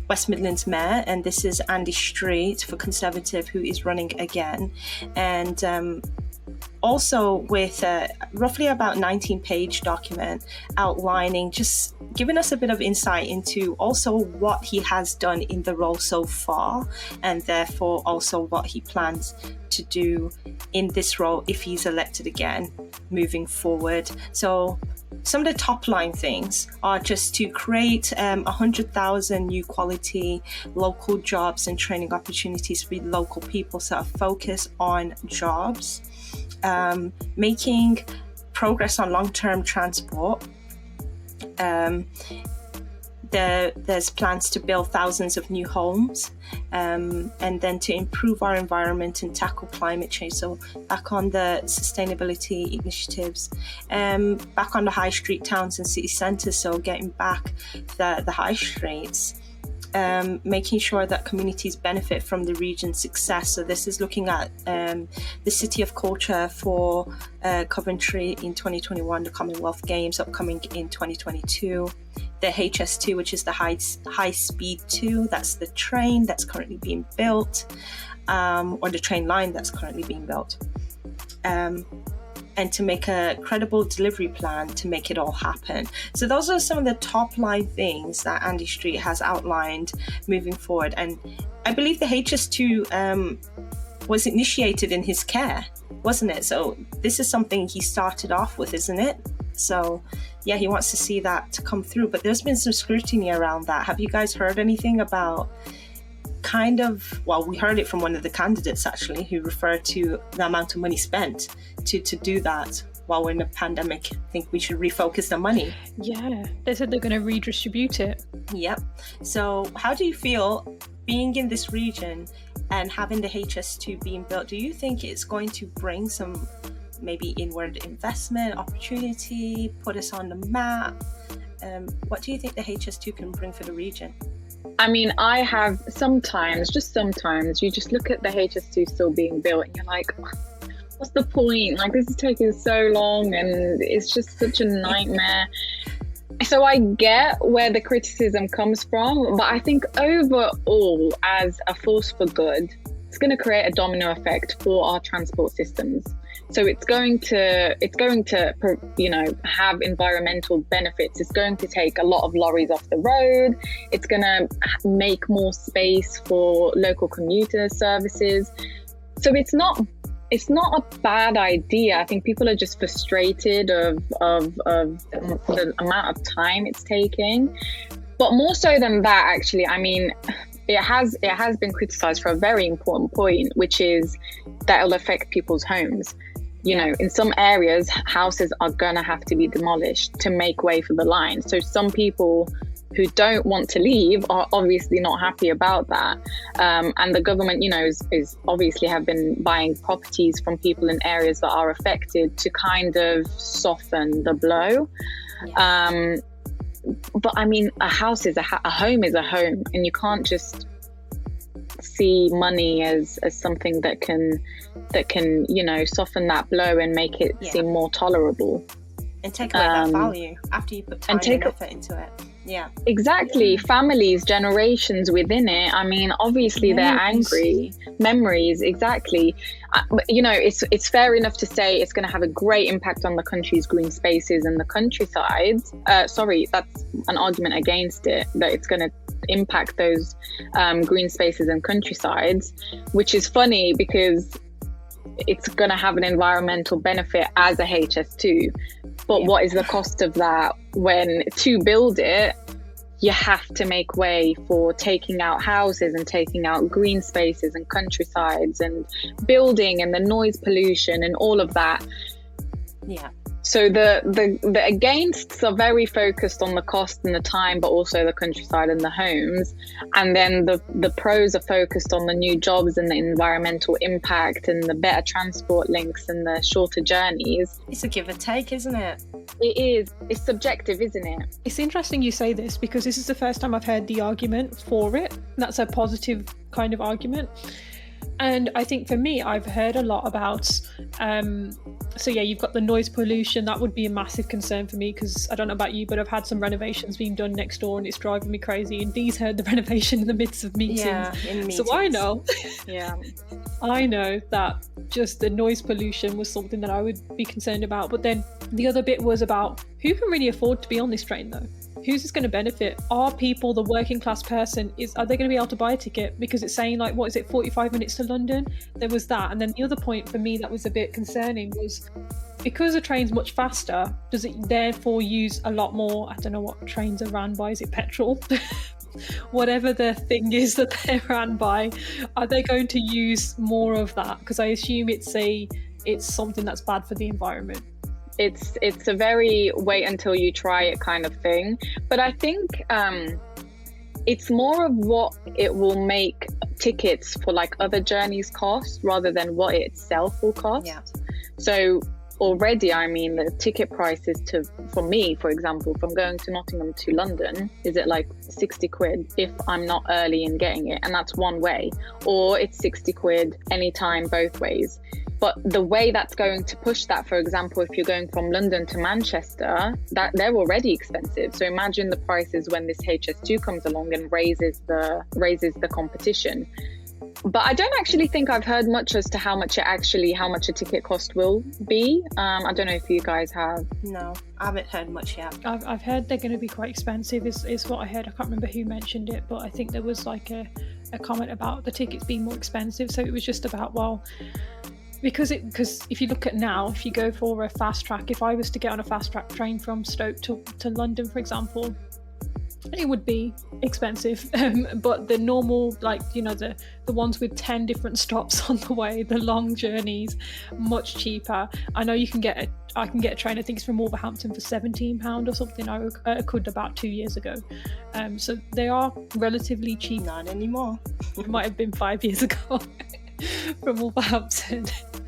West Midlands Mayor, and this is Andy Street for Conservative, who is running again, and also with roughly about 19-page document outlining, just giving us a bit of insight into also what he has done in the role so far, and therefore also what he plans to do in this role if he's elected again moving forward. So some of the top line things are just to create 100,000 new quality local jobs and training opportunities for local people, so a focus on jobs, making progress on long-term transport. There's plans to build thousands of new homes, and then to improve our environment and tackle climate change. So back on the sustainability initiatives, back on the high street towns and city centres, so getting back the high streets. Making sure that communities benefit from the region's success. So this is looking at the City of Culture for Coventry in 2021, the Commonwealth Games upcoming in 2022, the HS2, which is the high speed 2, that's the train that's currently being built, or the train line that's currently being built. And to make a credible delivery plan to make it all happen. So those are some of the top line things that Andy Street has outlined moving forward. And I believe the HS2 was initiated in his care, wasn't it? So this is something he started off with, isn't it? So yeah, he wants to see that to come through. But there's been some scrutiny around that. Have you guys heard anything about we heard it from one of the candidates actually, who referred to the amount of money spent to do that while we're in a pandemic. I think we should refocus the money. Yeah, they said they're going to redistribute it. Yep. So how do you feel being in this region and having the HS2 being built? Do you think it's going to bring some maybe inward investment, opportunity, put us on the map? What do you think the HS2 can bring for the region? I mean, I have sometimes, you just look at the HS2 still being built and you're like, what's the point? Like, this is taking so long and it's just such a nightmare. So I get where the criticism comes from, but I think overall, as a force for good, it's going to create a domino effect for our transport systems. So it's going to have environmental benefits. It's going to take a lot of lorries off the road. It's going to make more space for local commuter services. So it's not a bad idea. I think people are just frustrated of the amount of time it's taking. But more so than that, actually, I mean, it has been criticized for a very important point, which is that it'll affect people's homes. You know, in some areas, houses are going to have to be demolished to make way for the line. So some people who don't want to leave are obviously not happy about that. And the government, you know, is obviously have been buying properties from people in areas that are affected to kind of soften the blow. Yeah. But I mean, a home is a home, and you can't just see money as something that can you know, soften that blow and make it seem more tolerable. And take away that value after you put time and effort into it. Yeah. Exactly. Families, generations within it. I mean, obviously they're angry. Memories, exactly. But, you know, it's fair enough to say it's going to have a great impact on the country's green spaces and the countrysides. Sorry, that's an argument against it, that it's going to impact those green spaces and countrysides, which is funny because it's going to have an environmental benefit as a HS2. But what is the cost of that when to build it, you have to make way for taking out houses and taking out green spaces and countrysides and building and the noise pollution and all of that. Yeah. So the againsts are very focused on the cost and the time, but also the countryside and the homes. And then the pros are focused on the new jobs and the environmental impact and the better transport links and the shorter journeys. It's a give and take, isn't it? It is. It's subjective, isn't it? It's interesting you say this, because this is the first time I've heard the argument for it. That's a positive kind of argument. And I think for me, I've heard a lot about, so yeah, you've got the noise pollution. That would be a massive concern for me, because I don't know about you, but I've had some renovations being done next door and it's driving me crazy. And Dee's heard the renovation in the midst of meetings. Yeah, in meetings. So I know, I know that just the noise pollution was something that I would be concerned about. But then the other bit was about who can really afford to be on this train though? Who's this going to benefit? Are people, the working class person, are they going to be able to buy a ticket? Because it's saying 45 minutes to London? There was that. And then the other point for me that was a bit concerning was, because a train's much faster, does it therefore use a lot more, I don't know what trains are ran by, is it petrol? Whatever the thing is that they're ran by, are they going to use more of that? Because I assume it's something that's bad for the environment. It's a very wait until you try it kind of thing. But I think it's more of what it will make tickets for like other journeys cost rather than what it itself will cost. Yeah. So already, I mean, the ticket prices for me, for example, from going to Nottingham to London, is it like 60 quid if I'm not early in getting it, and that's one way, or it's 60 quid anytime both ways. But the way that's going to push that, for example, if you're going from London to Manchester, that they're already expensive. So imagine the prices when this HS2 comes along and raises the competition. But I don't actually think I've heard much as to how much a ticket cost will be. I don't know if you guys have. No, I haven't heard much yet. I've heard they're going to be quite expensive is what I heard. I can't remember who mentioned it, but I think there was like a comment about the tickets being more expensive. So it was just about, well, because if you look at now, if you go for a fast track, if I was to get on a fast track train from Stoke to London, for example, it would be expensive, but the normal, like, you know, the ones with 10 different stops on the way, the long journeys, much cheaper. I know I can get a train, I think it's from Wolverhampton for £17 or something. I could about 2 years ago. So they are relatively cheap. Not anymore. It might have been 5 years ago from Wolverhampton.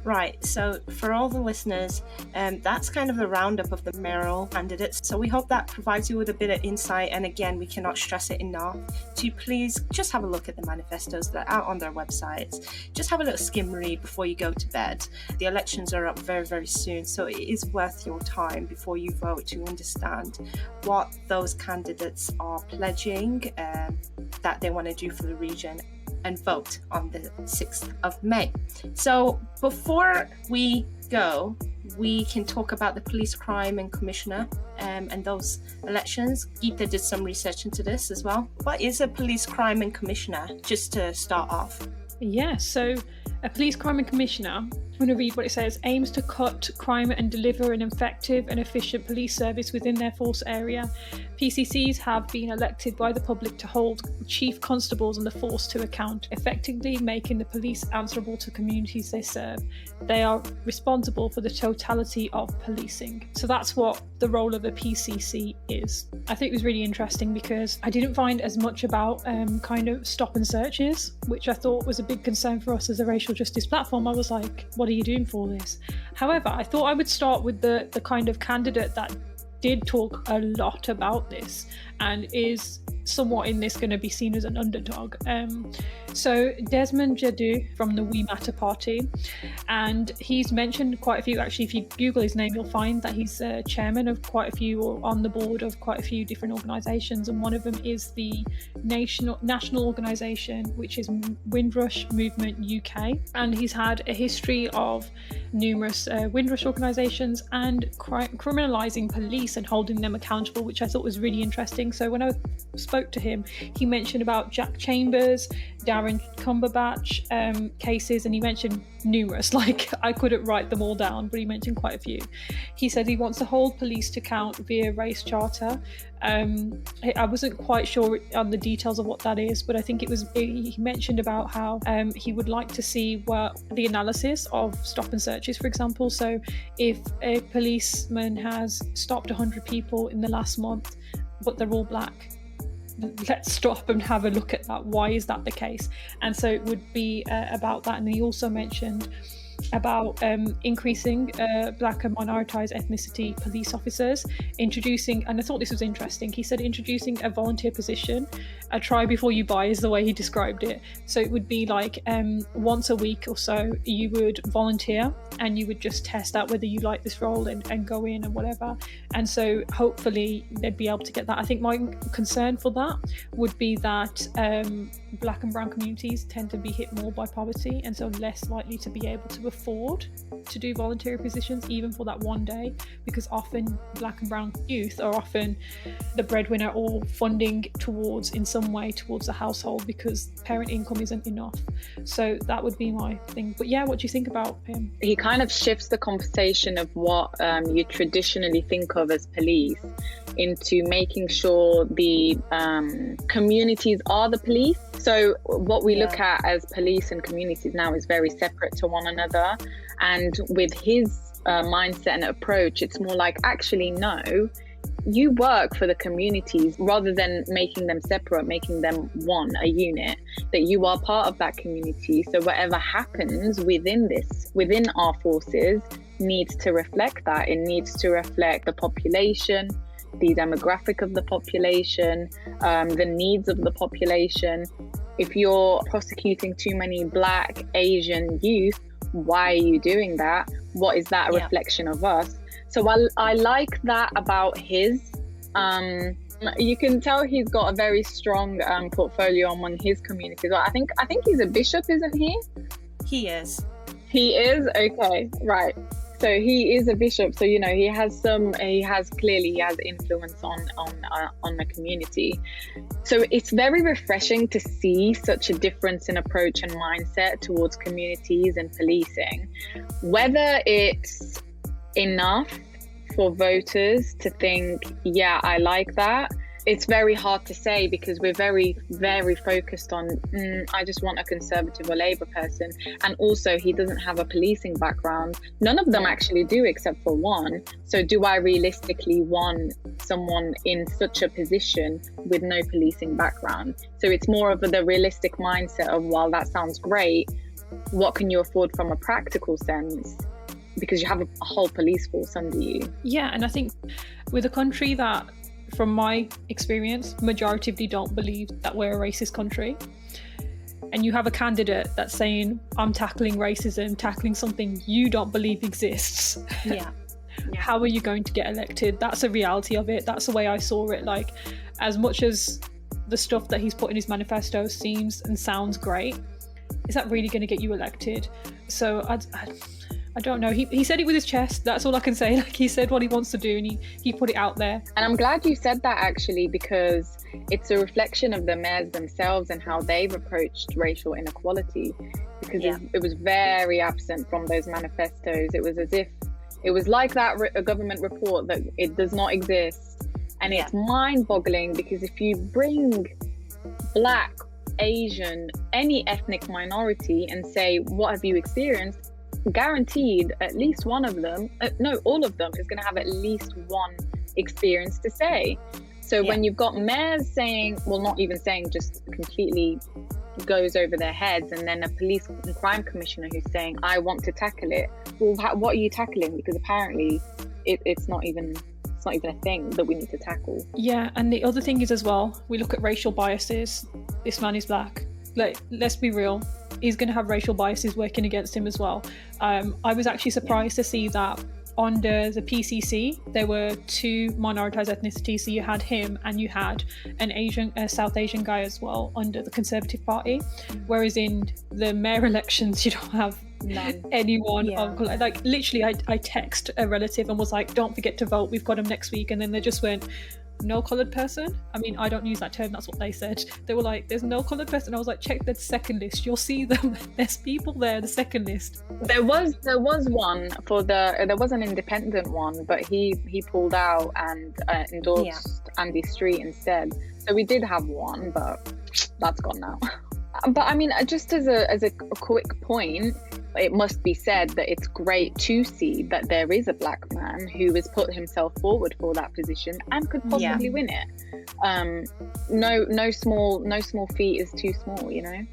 Right, so for all the listeners, that's kind of a roundup of the mayoral candidates. So we hope that provides you with a bit of insight. And again, we cannot stress it enough to please just have a look at the manifestos that are out on their websites. Just have a little skim read before you go to bed. The elections are up very, very soon, so it is worth your time before you vote to understand what those candidates are pledging that they want to do for the region, and vote on the 6th of May. So before we go, we can talk about the police crime and commissioner and those elections. Geeta did some research into this as well. What is a police crime and commissioner, just to start off? Yeah, so a police crime and commissioner, I'm going to read what it says, aims to cut crime and deliver an effective and efficient police service within their force area. PCCs have been elected by the public to hold chief constables and the force to account, effectively making the police answerable to communities they serve. They are responsible for the totality of policing. So that's what the role of a PCC is. I think it was really interesting because I didn't find as much about kind of stop and searches, which I thought was a big concern for us as a racial justice platform. I was like, what are you doing for this? However, I thought I would start with the kind of candidate that did talk a lot about this and is somewhat in this going to be seen as an underdog. So Desmond Jadu from the We Matter party, and he's mentioned quite a few. Actually, if you Google his name, you'll find that he's chairman of quite a few, or on the board of quite a few different organisations, and one of them is the national organisation, which is Windrush Movement UK, and he's had a history of numerous Windrush organisations and criminalising police and holding them accountable, which I thought was really interesting. So when I spoke to him, he mentioned about Jack Chambers, Darren Cumberbatch cases, and he mentioned numerous, like I couldn't write them all down, but he mentioned quite a few. He said he wants to hold police to account via race charter. I wasn't quite sure on the details of what that is, but I think he mentioned about how he would like to see the analysis of stop and searches, for example. So if a policeman has stopped 100 people in the last month, but they're all black, let's stop and have a look at that. Why is that the case? And so it would be about that. And he also mentioned about increasing black and minoritized ethnicity police officers, introducing, and I thought this was interesting, he said introducing a volunteer position, a try before you buy is the way he described it. So it would be like once a week or so you would volunteer and you would just test out whether you like this role and go in and whatever. And so hopefully they'd be able to get that. I think my concern for that would be that black and brown communities tend to be hit more by poverty, and so less likely to be able to afford to do voluntary positions even for that one day, because often black and brown youth are often the breadwinner or funding in some way towards the household because parent income isn't enough. So that would be my thing. But yeah, what do you think about him? He kind of shifts the conversation of what you traditionally think of as police into making sure the communities are the police. So what we look at as police and communities now is very separate to one another. And with his mindset and approach, it's more like, actually, no, you work for the communities rather than making them separate, making them a unit, that you are part of that community. So whatever happens within our forces needs to reflect that. It needs to reflect the population, the demographic of the population, the needs of the population. If you're prosecuting too many Black, Asian youth, why are you doing that? What is that a reflection of us? So I like that about his. You can tell he's got a very strong portfolio among his community. I think he's a bishop, isn't he? He is. He is? Okay, right. So he is a bishop. So, he has influence on the community. So it's very refreshing to see such a difference in approach and mindset towards communities and policing. Whether it's enough for voters to think, yeah, I like that, it's very hard to say, because we're very, very focused on, I just want a Conservative or Labour person. And also, he doesn't have a policing background. None of them actually do, except for one. So do I realistically want someone in such a position with no policing background? So it's more of the realistic mindset of, well, that sounds great, what can you afford from a practical sense, because you have a whole police force under you. Yeah, and I think with a country that, from my experience, majoritively don't believe that we're a racist country, and you have a candidate that's saying, I'm tackling racism, tackling something you don't believe exists. Yeah. How are you going to get elected? That's a reality of it. That's the way I saw it. Like, as much as the stuff that he's put in his manifesto seems and sounds great, is that really going to get you elected? So I don't know. He said it with his chest. That's all I can say. Like, he said what he wants to do, and he put it out there. And I'm glad you said that, actually, because it's a reflection of the mayors themselves and how they've approached racial inequality, because it was very absent from those manifestos. It was as if it was like that a government report that it does not exist. And it's mind-boggling, because if you bring Black, Asian, any ethnic minority and say, what have you experienced? Guaranteed at least one of them, all of them is going to have at least one experience to say. So when you've got mayors saying, well, not even saying, just completely goes over their heads, and then a police and crime commissioner who's saying, I want to tackle it. Well, what are you tackling? Because apparently it's not even a thing that we need to tackle. Yeah, and the other thing is as well, we look at racial biases. This man is Black. Like, let's be real, he's going to have racial biases working against him as well. I was actually surprised to see that under the PCC there were two minoritized ethnicities. So you had him and you had a South Asian guy as well under the Conservative Party, whereas in the mayor elections you don't have anyone of, like, literally I text a relative and was like, don't forget to vote, we've got him next week, and then they just went, no coloured person. I mean, I don't use that term, that's what they said. They were like, there's no coloured person. I was like, check the second list, you'll see them. There's people there, the second list. There was one there was an independent one, but he pulled out and endorsed Andy Street instead. So we did have one, but that's gone now. But I mean, just as a quick point, it must be said that it's great to see that there is a Black man who has put himself forward for that position and could possibly win it. No small feat is too small, you know.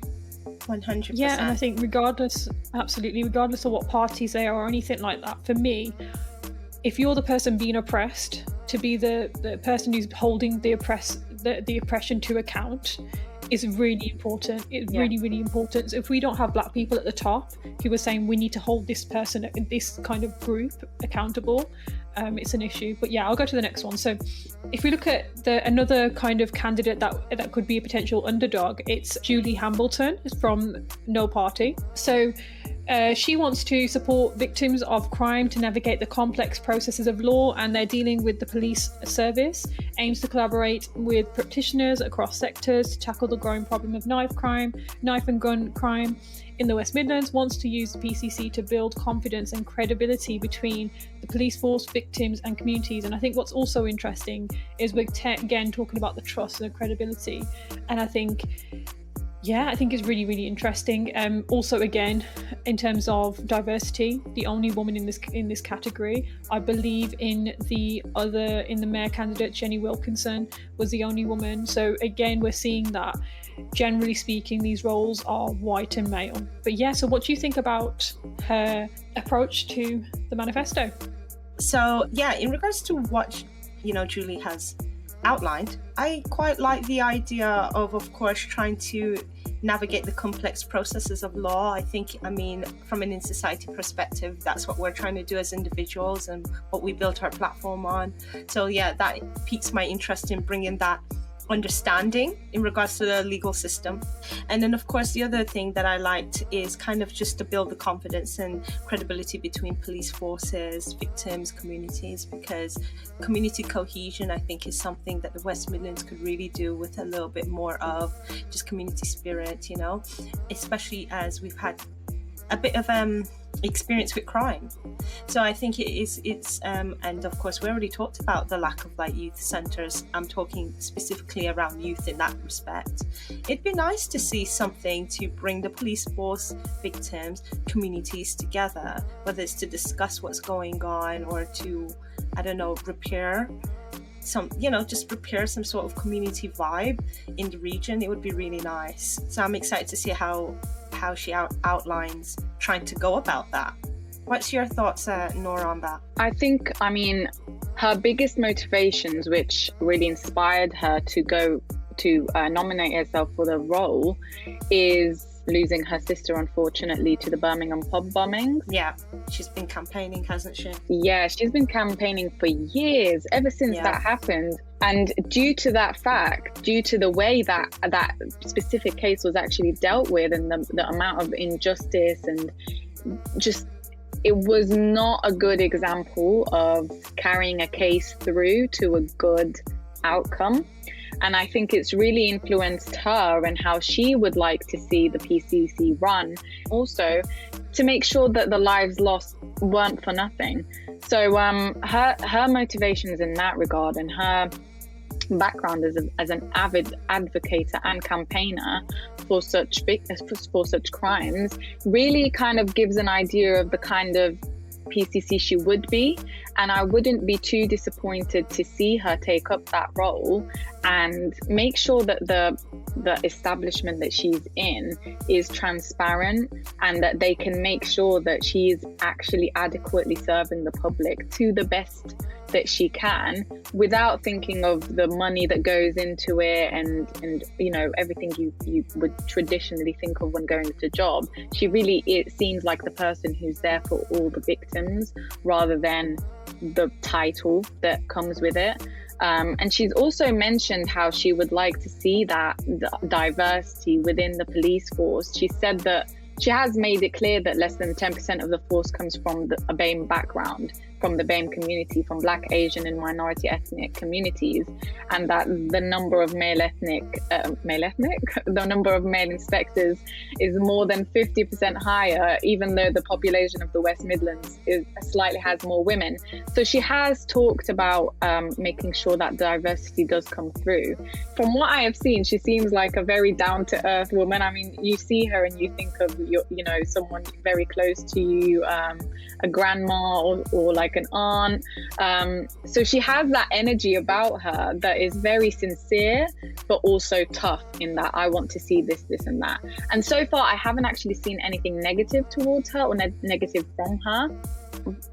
100%. Yeah, and I think regardless of what parties they are or anything like that, for me, if you're the person being oppressed, to be the person who's holding the oppression to account is really important. It's really, really important. So if we don't have Black people at the top who are saying we need to hold this person, this kind of group accountable, it's an issue. But yeah, I'll go to the next one. So if we look at another kind of candidate that could be a potential underdog, it's Julie Hambleton from No Party. So she wants to support victims of crime to navigate the complex processes of law and their dealing with the police service, aims to collaborate with practitioners across sectors to tackle the growing problem of knife and gun crime in the West Midlands, wants to use the PCC to build confidence and credibility between the police force, victims and communities. And I think what's also interesting is we're again talking about the trust and the credibility, and I think it's really, really interesting. Also, again, in terms of diversity, the only woman in this category, I believe in the mayor candidate, Jenny Wilkinson, was the only woman. So again, we're seeing that, generally speaking, these roles are white and male. But yeah, so what do you think about her approach to the manifesto? So yeah, in regards to what Julie has outlined, I quite like the idea of course, trying to navigate the complex processes of law. I mean, from an in-society perspective, that's what we're trying to do as individuals and what we built our platform on. So yeah, that piques my interest in bringing that understanding in regards to the legal system. And then of course the other thing that I liked is kind of just to build the confidence and credibility between police forces, victims, communities, because community cohesion, I think, is something that the West Midlands could really do with a little bit more of just community spirit, especially as we've had a bit of experience with crime. So I think it's and of course we already talked about the lack of youth centres. I'm talking specifically around youth in that respect. It'd be nice to see something to bring the police force, victims, communities together, whether it's to discuss what's going on or to, I don't know, repair some sort of community vibe in the region. It would be really nice. So I'm excited to see how how she outlines trying to go about that. What's your thoughts, Nour, on that? I think, her biggest motivations, which really inspired her to go to nominate herself for the role, is losing her sister, unfortunately, to the Birmingham pub bombings. Yeah, she's been campaigning, hasn't she? Yeah, she's been campaigning for years, ever since that happened. And due to that fact, due to the way that that specific case was actually dealt with, and the amount of injustice, and just, it was not a good example of carrying a case through to a good outcome. And I think it's really influenced her and how she would like to see the PCC run. Also, to make sure that the lives lost weren't for nothing. So her motivations in that regard, and her background as an avid advocator and campaigner for such crimes, really kind of gives an idea of the kind of PCC she would be. And I wouldn't be too disappointed to see her take up that role and make sure that the establishment that she's in is transparent, and that they can make sure that she is actually adequately serving the public to the best that she can, without thinking of the money that goes into it and you know, everything you would traditionally think of when going to a job. It seems like the person who's there for all the victims, rather than the title that comes with it. And she's also mentioned how she would like to see that diversity within the police force. She said that she has made it clear that less than 10% of the force comes from a BAME background, from the BAME community, from Black, Asian and minority ethnic communities, and that the number of male inspectors is more than 50% higher, even though the population of the West Midlands slightly has more women. So she has talked about making sure that diversity does come through. From what I have seen, she seems like a very down-to-earth woman. I mean, you see her and you think of someone very close to you, a grandma or like an aunt. So she has that energy about her that is very sincere, but also tough, in that I want to see this and that. And so far, I haven't actually seen anything negative towards her or negative from her.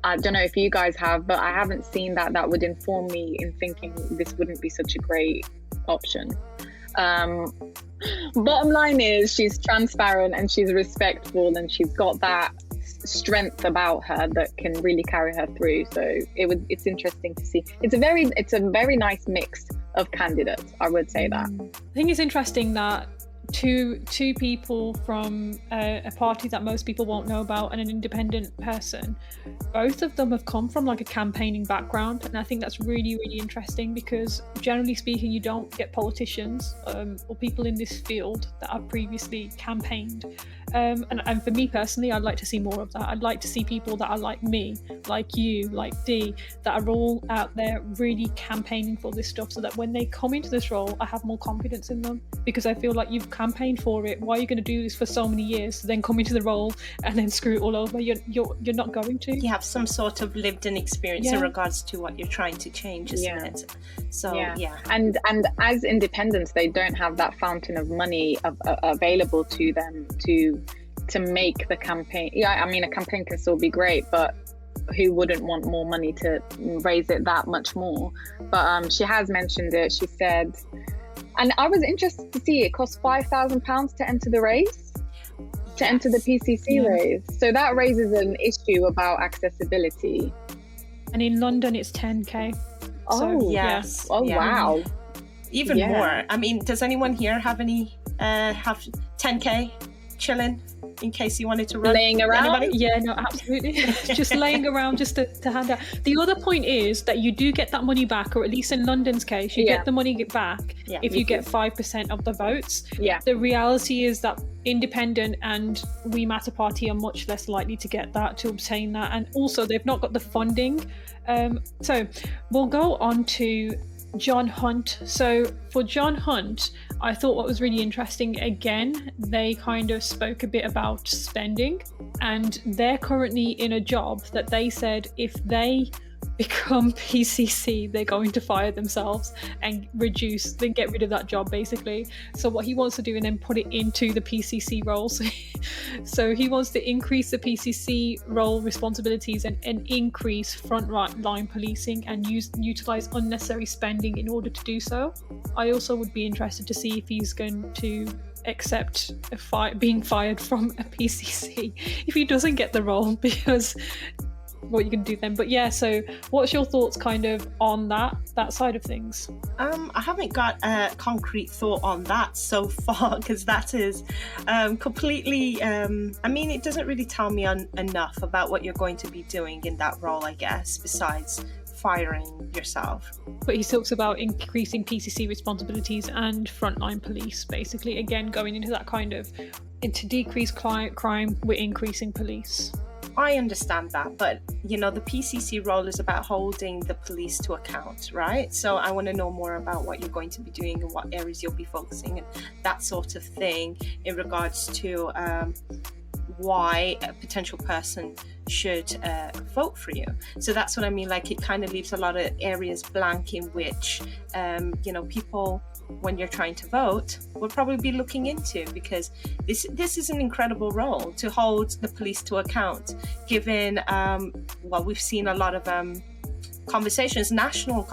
I don't know if you guys have, but I haven't seen that would inform me in thinking this wouldn't be such a great option. Bottom line is, she's transparent and she's respectful, and she's got that strength about her that can really carry her through. So it's interesting to see. It's a very nice mix of candidates, I would say that. I think it's interesting that two people from a party that most people won't know about and an independent person, both of them have come from like a campaigning background, and I think that's really, really interesting, because generally speaking, you don't get politicians or people in this field that have previously campaigned. And for me personally, I'd like to see more of that. I'd like to see people that are like me, like you, like Dee, that are all out there really campaigning for this stuff, so that when they come into this role, I have more confidence in them, because I feel like you've campaigned for it. Why are you going to do this for so many years, then come into the role and then screw it all over? You're not going to. You have some sort of lived-in experience in regards to what you're trying to change, isn't it? So and as independents, they don't have that fountain of money available to them to make the campaign. I mean, a campaign can still be great, but who wouldn't want more money to raise it that much more? But she has mentioned it. She said, and I was interested to see, it costs £5,000 to enter the race, to enter the PCC race. So that raises an issue about accessibility. And in London, it's 10k. Oh, so, yes. Oh, wow. Even more. I mean, does anyone here have 10k chilling in case you wanted to run? Laying around? Anybody? Yeah, no, absolutely. Just laying around just to hand out. The other point is that you do get that money back, or at least in London's case, you get the money back if you get 5% of the votes. Yeah. The reality is that independent and We Matter Party are much less likely to get that, to obtain that, and also they've not got the funding. So we'll go on to John Hunt. So for John Hunt, I thought what was really interesting, again, they kind of spoke a bit about spending, and they're currently in a job that they said if they become PCC, they're going to fire themselves and get rid of that job basically. So what he wants to do and then put it into the PCC roles. So he wants to increase the PCC role responsibilities and increase front-line policing and utilize unnecessary spending in order to do so. I also would be interested to see if he's going to accept being fired from a PCC if he doesn't get the role, because what you can do then. But yeah, so what's your thoughts kind of on that side of things? I haven't got a concrete thought on that so far, because that is completely I mean, it doesn't really tell me enough about what you're going to be doing in that role, I guess, besides firing yourself. But he talks about increasing PCC responsibilities and frontline police, basically again going into that kind of to decrease crime, we're increasing police. I understand that, but you know, the PCC role is about holding the police to account, right? So I want to know more about what you're going to be doing and what areas you'll be focusing and that sort of thing in regards to why a potential person should vote for you. So that's what I mean, like it kind of leaves a lot of areas blank in which you know, people, when you're trying to vote, will probably be looking into, because this is an incredible role to hold the police to account, given well, we've seen a lot of national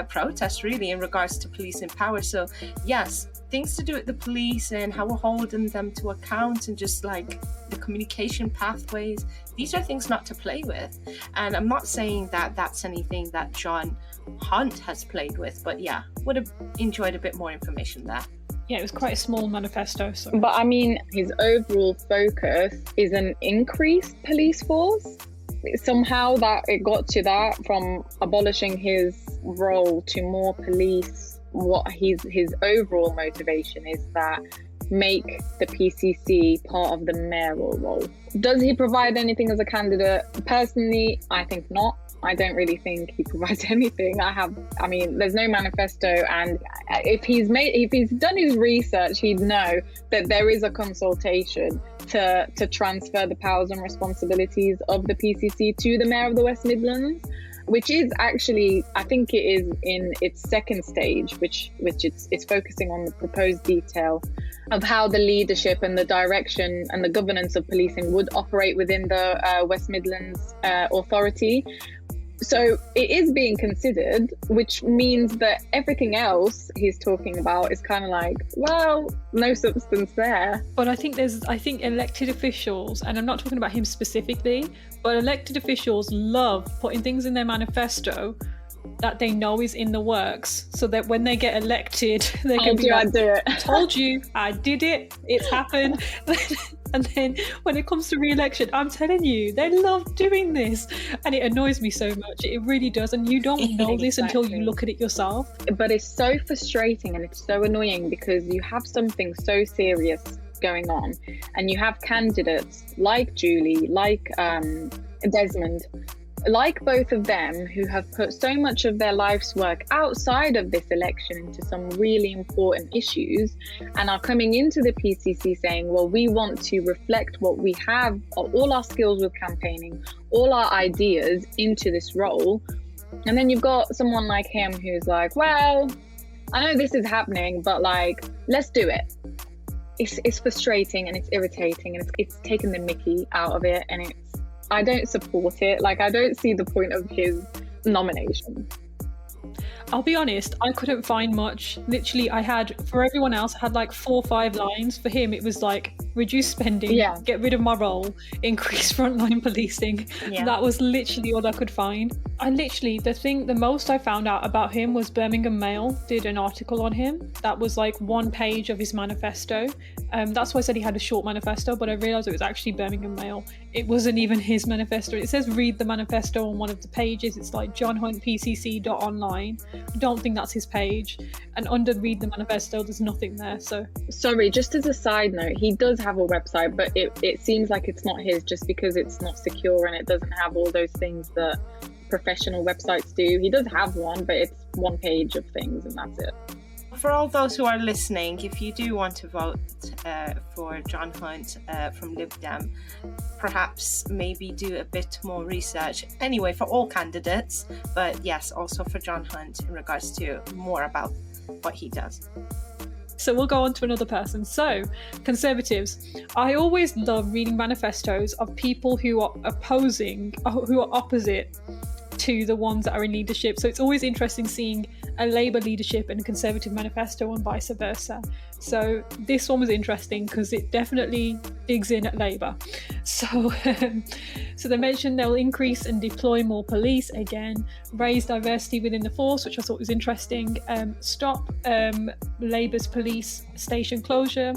protests really in regards to police and power. So yes, things to do with the police and how we're holding them to account and just like the communication pathways, these are things not to play with. And I'm not saying that that's anything that John Hunt has played with, but yeah, would have enjoyed a bit more information there. Yeah, it was quite a small manifesto. So. But I mean, his overall focus is an increased police force. Somehow that it got to that, from abolishing his role to more police. What his overall motivation is that make the PCC part of the mayoral role. Does he provide anything as a candidate? Personally, I think not. I don't really think he provides anything. I mean, there's no manifesto, and if he's done his research, he'd know that there is a consultation to transfer the powers and responsibilities of the PCC to the Mayor of the West Midlands, which is actually, I think it is in its second stage, which it's focusing on the proposed detail of how the leadership and the direction and the governance of policing would operate within the West Midlands Authority. So it is being considered, which means that everything else he's talking about is kind of like, well, no substance there. But I think elected officials, and I'm not talking about him specifically, but elected officials love putting things in their manifesto that they know is in the works, so that when they get elected, they can be like, I told you, I did it, it's happened. And then when it comes to re-election, I'm telling you, they love doing this. And it annoys me so much. It really does. And you don't know this until you look at it yourself. But it's so frustrating and it's so annoying, because you have something so serious going on and you have candidates like Julie, like Desmond, like both of them, who have put so much of their life's work outside of this election into some really important issues, and are coming into the PCC saying, well, we want to reflect what we have, all our skills with campaigning, all our ideas into this role. And then you've got someone like him who's like, well, I know this is happening, but like, let's do it. It's frustrating and it's irritating, and it's taken the mickey out of it, and I don't support it. Like, I don't see the point of his nomination. I'll be honest, I couldn't find much. Literally, for everyone else, I had like 4 or 5 lines. For him, it was like, reduce spending, get rid of my role, increase frontline policing. Yeah. That was literally all I could find. The most I found out about him was Birmingham Mail did an article on him. That was like 1 page of his manifesto. That's why I said he had a short manifesto, but I realised it was actually Birmingham Mail. It wasn't even his manifesto. It says read the manifesto on one of the pages. It's like johnhuntpcc.online. I don't think that's his page. And under read the manifesto, there's nothing there. So sorry, just as a side note, he does have a website, but it seems like it's not his, just because it's not secure and it doesn't have all those things that professional websites do. He does have one, but it's 1 page of things and that's it. for all those who are listening, if you do want to vote for John Hunt from Lib Dem, perhaps maybe do a bit more research. Anyway, for all candidates, but yes, also for John Hunt in regards to more about what he does. So we'll go on to another person. So, Conservatives. I always love reading manifestos of people who are opposite to the ones that are in leadership. So it's always interesting seeing a Labour leadership and a Conservative manifesto and vice versa. So this one was interesting because it definitely digs in at Labour. So they mentioned they'll increase and deploy more police again, raise diversity within the force, which I thought was interesting, stop Labour's police station closure,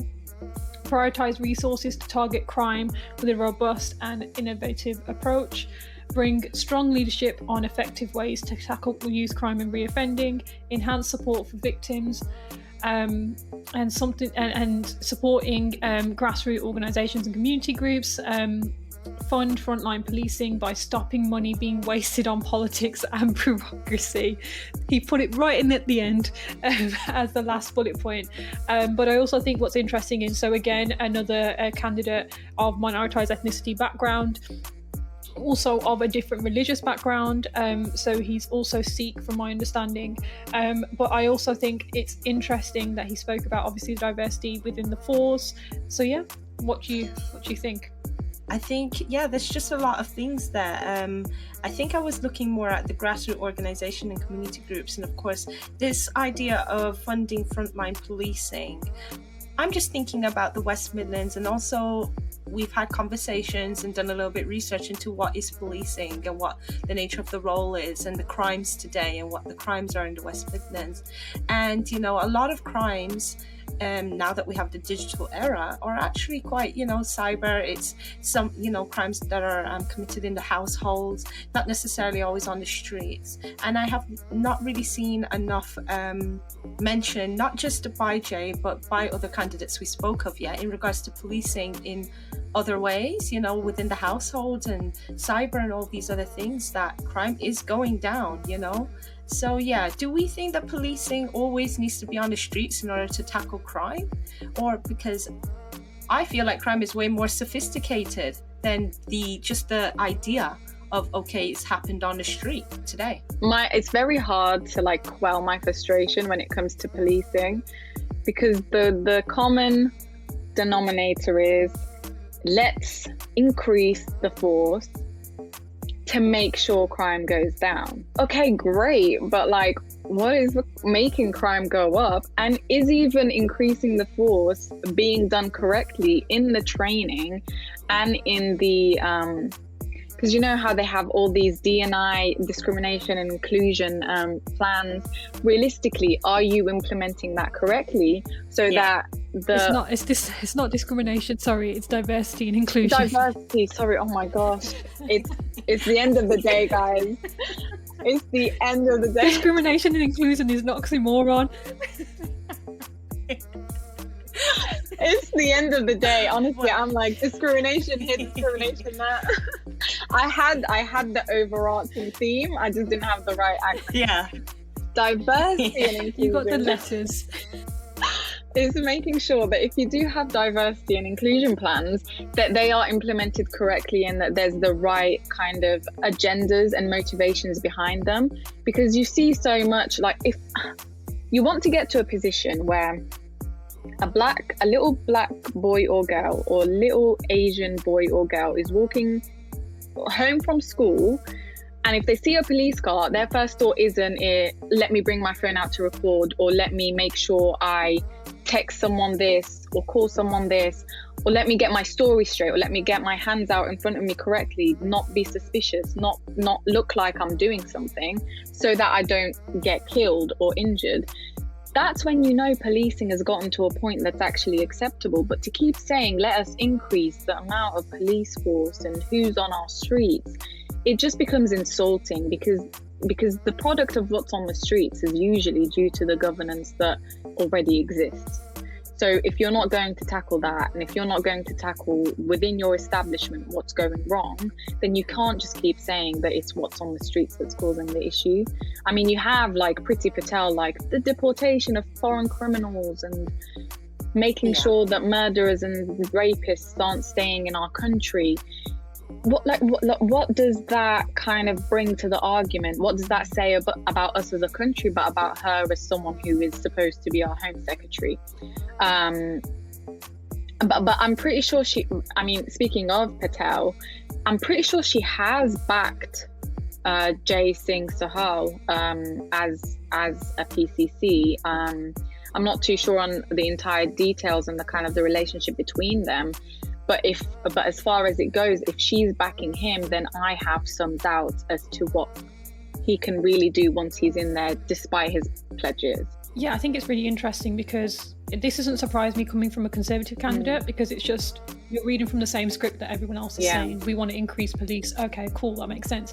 prioritise resources to target crime with a robust and innovative approach, bring strong leadership on effective ways to tackle youth crime and reoffending, enhance support for victims, and supporting grassroots organisations and community groups, fund frontline policing by stopping money being wasted on politics and bureaucracy. He put it right in at the end as the last bullet point. But I also think what's interesting is, so again, another candidate of minoritized ethnicity background, also of a different religious background, so he's also Sikh from my understanding, but I also think it's interesting that he spoke about obviously the diversity within the force. So yeah, what do you think? I think, yeah, there's just a lot of things there. I think I was looking more at the grassroots organisation and community groups, and of course this idea of funding frontline policing. I'm just thinking about the West Midlands, and also we've had conversations and done a little bit of research into what is policing and what the nature of the role is and the crimes today and what the crimes are in the West Midlands. And, you know, a lot of crimes, now that we have the digital era, are actually quite, cyber. It's some, crimes that are committed in the households, not necessarily always on the streets. And I have not really seen enough mention, not just by Jay, but by other candidates we spoke of yet, in regards to policing in other ways, within the household and cyber and all these other things, that crime is going down, So yeah, do we think that policing always needs to be on the streets in order to tackle crime? Or because I feel like crime is way more sophisticated than just the idea of, okay, it's happened on the street today. It's very hard to quell my frustration when it comes to policing, because the common denominator is, let's increase the force to make sure crime goes down. Okay, great, but what is making crime go up? And is even increasing the force being done correctly in the training and in the because you know how they have all these D&I, discrimination and inclusion plans. Realistically, are you implementing that correctly so that it's not discrimination, sorry, it's diversity and inclusion. Diversity, sorry, oh my gosh. It's the end of the day, guys. It's the end of the day. Discrimination and inclusion is an oxymoron. It's the end of the day. Honestly, I'm like, discrimination here, discrimination that. I had the overarching theme. I just didn't have the right accent. Yeah. Diversity and inclusion. You got the letters. Is making sure that if you do have diversity and inclusion plans, that they are implemented correctly and that there's the right kind of agendas and motivations behind them. Because you see so much, if you want to get to a position where a little black boy or girl or little Asian boy or girl is walking home from school, and if they see a police car, their first thought isn't, let me bring my phone out to record, or let me make sure I text someone this, or call someone this, or let me get my story straight, or let me get my hands out in front of me correctly, not be suspicious, not look like I'm doing something so that I don't get killed or injured. That's when policing has gotten to a point that's actually acceptable. But to keep saying, let us increase the amount of police force and who's on our streets, it just becomes insulting, because the product of what's on the streets is usually due to the governance that already exists. So if you're not going to tackle that, and if you're not going to tackle within your establishment what's going wrong, then you can't just keep saying that it's what's on the streets that's causing the issue. I mean, you have like Priti Patel, like the deportation of foreign criminals and making sure that murderers and rapists aren't staying in our country. What does that kind of bring to the argument? What does that say about us as a country, but about her as someone who is supposed to be our Home Secretary? But I'm pretty sure speaking of Patel, I'm pretty sure she has backed Jai Singh Sahal as a PCC. I'm not too sure on the entire details and the kind of the relationship between them. But as far as it goes, if she's backing him, then I have some doubts as to what he can really do once he's in there, despite his pledges. Yeah, I think it's really interesting because this doesn't surprise me coming from a Conservative candidate, because it's just, you're reading from the same script that everyone else is saying. We want to increase police. Okay, cool, that makes sense.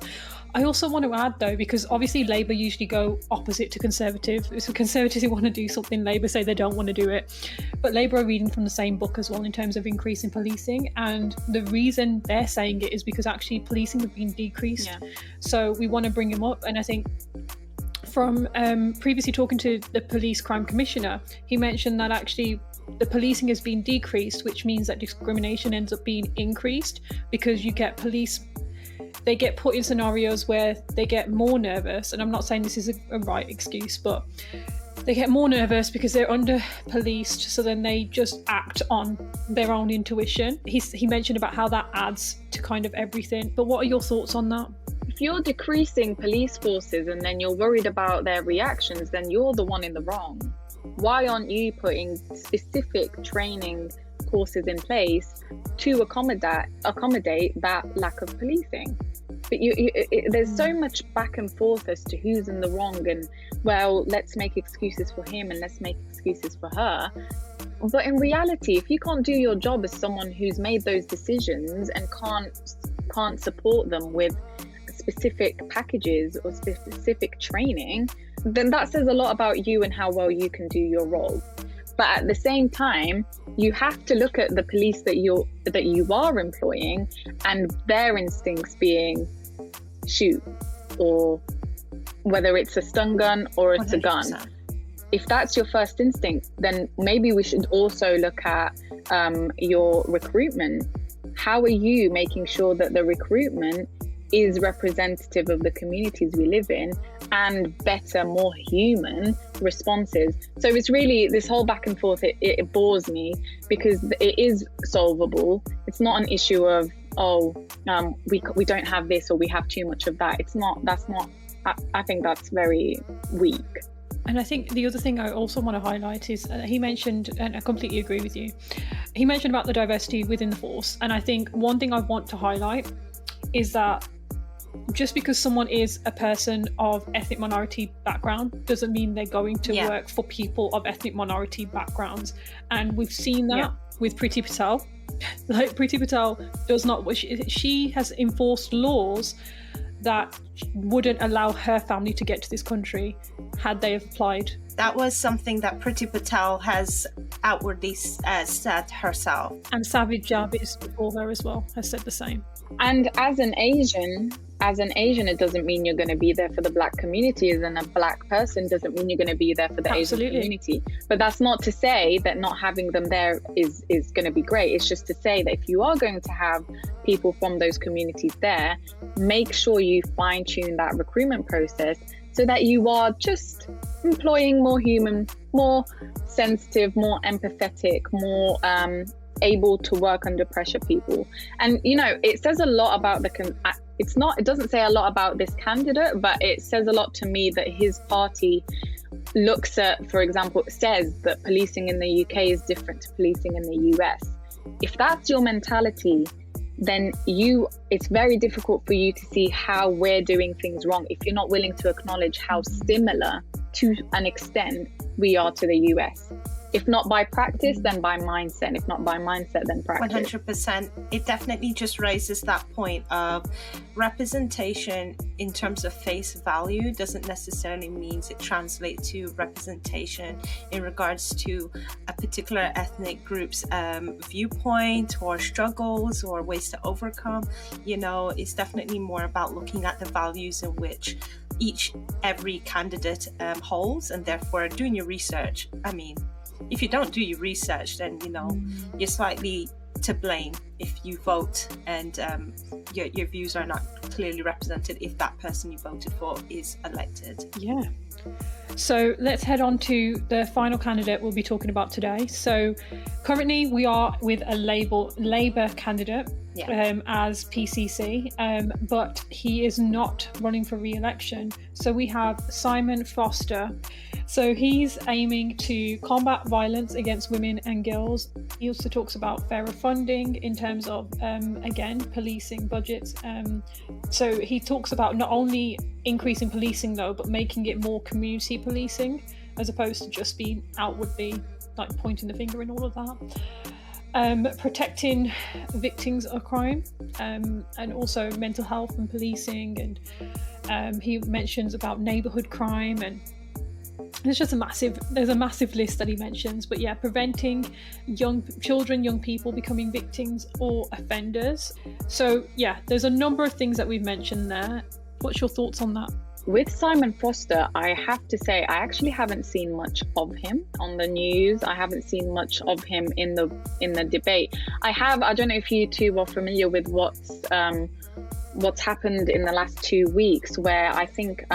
I also want to add though, because obviously Labour usually go opposite to Conservative. So Conservatives who want to do something, Labour say they don't want to do it. But Labour are reading from the same book as well in terms of increasing policing. And the reason they're saying it is because actually policing have been decreased. Yeah. So we want to bring them up. And I think from previously talking to the Police Crime Commissioner, he mentioned that actually the policing has been decreased, which means that discrimination ends up being increased, because you get police, they get put in scenarios where they get more nervous. And I'm not saying this is a right excuse, but they get more nervous because they're under policed, so then they just act on their own intuition. He mentioned about how that adds to kind of everything. But what are your thoughts on that? If you're decreasing police forces and then you're worried about their reactions, then you're the one in the wrong. Why aren't you putting specific training courses in place to accommodate that lack of policing? But there's so much back and forth as to who's in the wrong, and well, let's make excuses for him and let's make excuses for her. But in reality, if you can't do your job as someone who's made those decisions and can't support them with specific packages or specific training, then that says a lot about you and how well you can do your role. But at the same time, you have to look at the police that you are employing and their instincts being shoot, or whether it's a stun gun or it's 100%. A gun. If that's your first instinct, then maybe we should also look at your recruitment. How are you making sure that the recruitment is representative of the communities we live in and better, more human responses? So it's really this whole back and forth, it bores me, because it is solvable. It's not an issue of, we don't have this or we have too much of that. I think that's very weak. And I think the other thing I also want to highlight is he mentioned, and I completely agree with you, he mentioned about the diversity within the force. And I think one thing I want to highlight is that just because someone is a person of ethnic minority background doesn't mean they're going to work for people of ethnic minority backgrounds. And we've seen that with Priti Patel. Like, Priti Patel does not, she has enforced laws that wouldn't allow her family to get to this country had they applied. That was something that Priti Patel has outwardly said herself. And Savage Jarvis before her as well has said the same. And as an Asian, it doesn't mean you're going to be there for the Black community. As a Black person doesn't mean you're going to be there for the Asian community. But that's not to say that not having them there is going to be great. It's just to say that if you are going to have people from those communities there, make sure you fine tune that recruitment process so that you are just employing more human, more sensitive, more empathetic, more able to work under pressure people. And it says a lot about it doesn't say a lot about this candidate, but it says a lot to me that his party looks at, for example, says that policing in the UK is different to policing in the US. If that's your mentality, then it's very difficult for you to see how we're doing things wrong if you're not willing to acknowledge how similar to an extent we are to the US. If not by practice, then by mindset. If not by mindset, then practice. 100%. It definitely just raises that point of representation in terms of face value doesn't necessarily mean it translates to representation in regards to a particular ethnic group's viewpoint or struggles or ways to overcome. You know, it's definitely more about looking at the values in which every candidate holds, and therefore doing your research. I mean, if you don't do your research, then you know you're slightly to blame if you vote and your views are not clearly represented if that person you voted for is elected. Yeah. So let's head on to the final candidate we'll be talking about today. So currently we are with a Labour candidate as PCC, but he is not running for re-election. So we have Simon Foster. So he's aiming to combat violence against women and girls. He also talks about fairer funding in terms of, again, policing budgets. So he talks about not only increasing policing though, but making it more community policing as opposed to just being outwardly like pointing the finger and all of that. Protecting victims of crime, and also mental health and policing, and he mentions about neighbourhood crime, and there's a massive list that he mentions. But yeah, preventing young people becoming victims or offenders. So yeah, there's a number of things that we've mentioned there. What's your thoughts on that? With Simon Foster, I have to say I actually haven't seen much of him on the news. I haven't seen much of him in the debate. I don't know if you two are familiar with what's happened in the last 2 weeks, where I think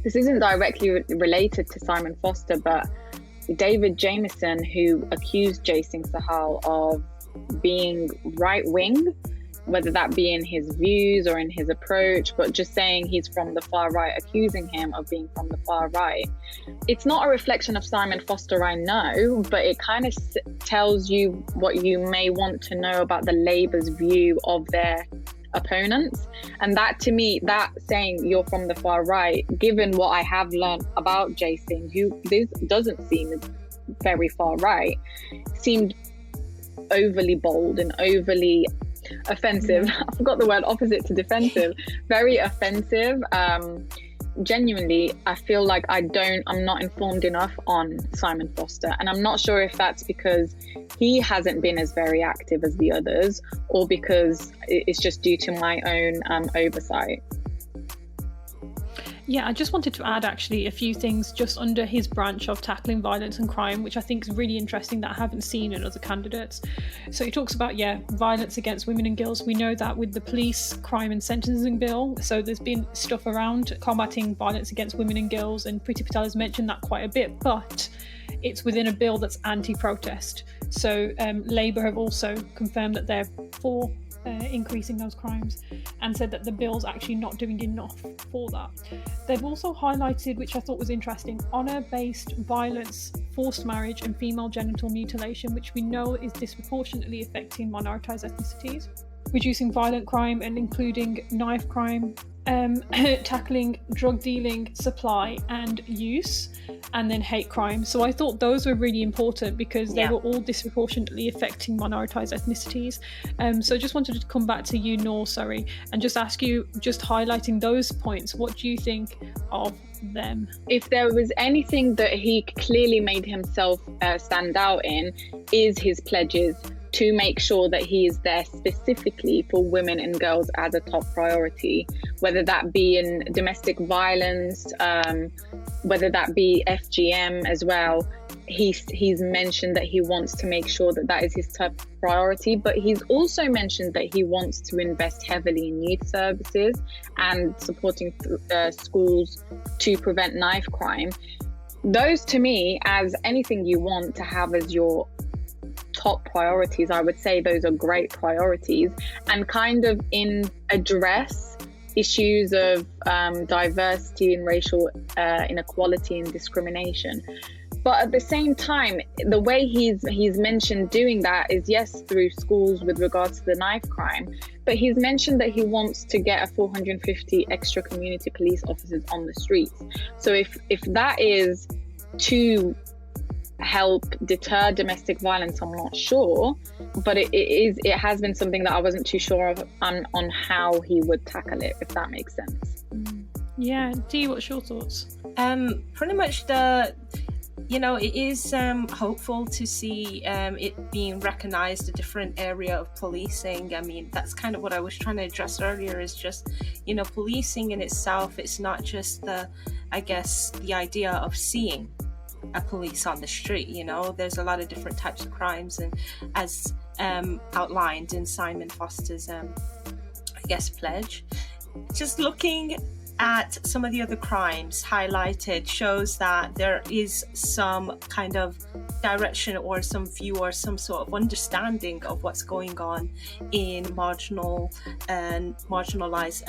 this isn't directly related to Simon Foster, but David Jameson, who accused Jason Sahal of being right-wing, whether that be in his views or in his approach, but just saying he's from the far right, accusing him of being from the far right. It's not a reflection of Simon Foster, I know, but it kind of tells you what you may want to know about the Labour's view of their opponents. And that, to me, that saying you're from the far right, given what I have learned about Jason, who this doesn't seem very far right, seemed overly bold and overly offensive. I forgot the word opposite to defensive. Very offensive. Genuinely, I feel like I'm not informed enough on Simon Foster, and I'm not sure if that's because he hasn't been as very active as the others, or because it's just due to my own oversight. Yeah, I just wanted to add actually a few things just under his branch of tackling violence and crime, which I think is really interesting that I haven't seen in other candidates. So he talks about, violence against women and girls. We know that with the police crime and sentencing bill. So there's been stuff around combating violence against women and girls, and Priti Patel has mentioned that quite a bit, but it's within a bill that's anti-protest. So Labour have also confirmed that they're for increasing those crimes, and said that the bill's actually not doing enough for that. They've also highlighted, which I thought was interesting, honour-based violence, forced marriage and female genital mutilation, which we know is disproportionately affecting minoritized ethnicities. Reducing violent crime and including knife crime, tackling drug dealing, supply and use, and then hate crime. So I thought those were really important because they were all disproportionately affecting minoritized ethnicities. So I just wanted to come back to you, Nour, and just ask you, just highlighting those points, what do you think of them? If there was anything that he clearly made himself stand out in, is his pledges to make sure that he is there specifically for women and girls as a top priority, whether that be in domestic violence, whether that be FGM as well. He's mentioned that he wants to make sure that that is his top priority, but he's also mentioned that he wants to invest heavily in youth services and supporting schools to prevent knife crime. Those, to me, as anything you want to have as your top priorities, I would say those are great priorities, and kind of address issues of diversity and racial inequality and discrimination. But at the same time, the way he's mentioned doing that is, yes, through schools with regards to the knife crime, but he's mentioned that he wants to get 450 extra community police officers on the streets. So if that is too help deter domestic violence, I'm not sure, but it has been something that I wasn't too sure of on how he would tackle it, if that makes sense. Yeah, Dee, what's your thoughts? Pretty much it is hopeful to see it being recognised, a different area of policing. I mean, that's kind of what I was trying to address earlier, is just, policing in itself, it's not just the idea of seeing a police on the street. There's a lot of different types of crimes, and as outlined in Simon Foster's pledge, just looking at some of the other crimes highlighted shows that there is some kind of direction or some view or some sort of understanding of what's going on in marginal and marginalized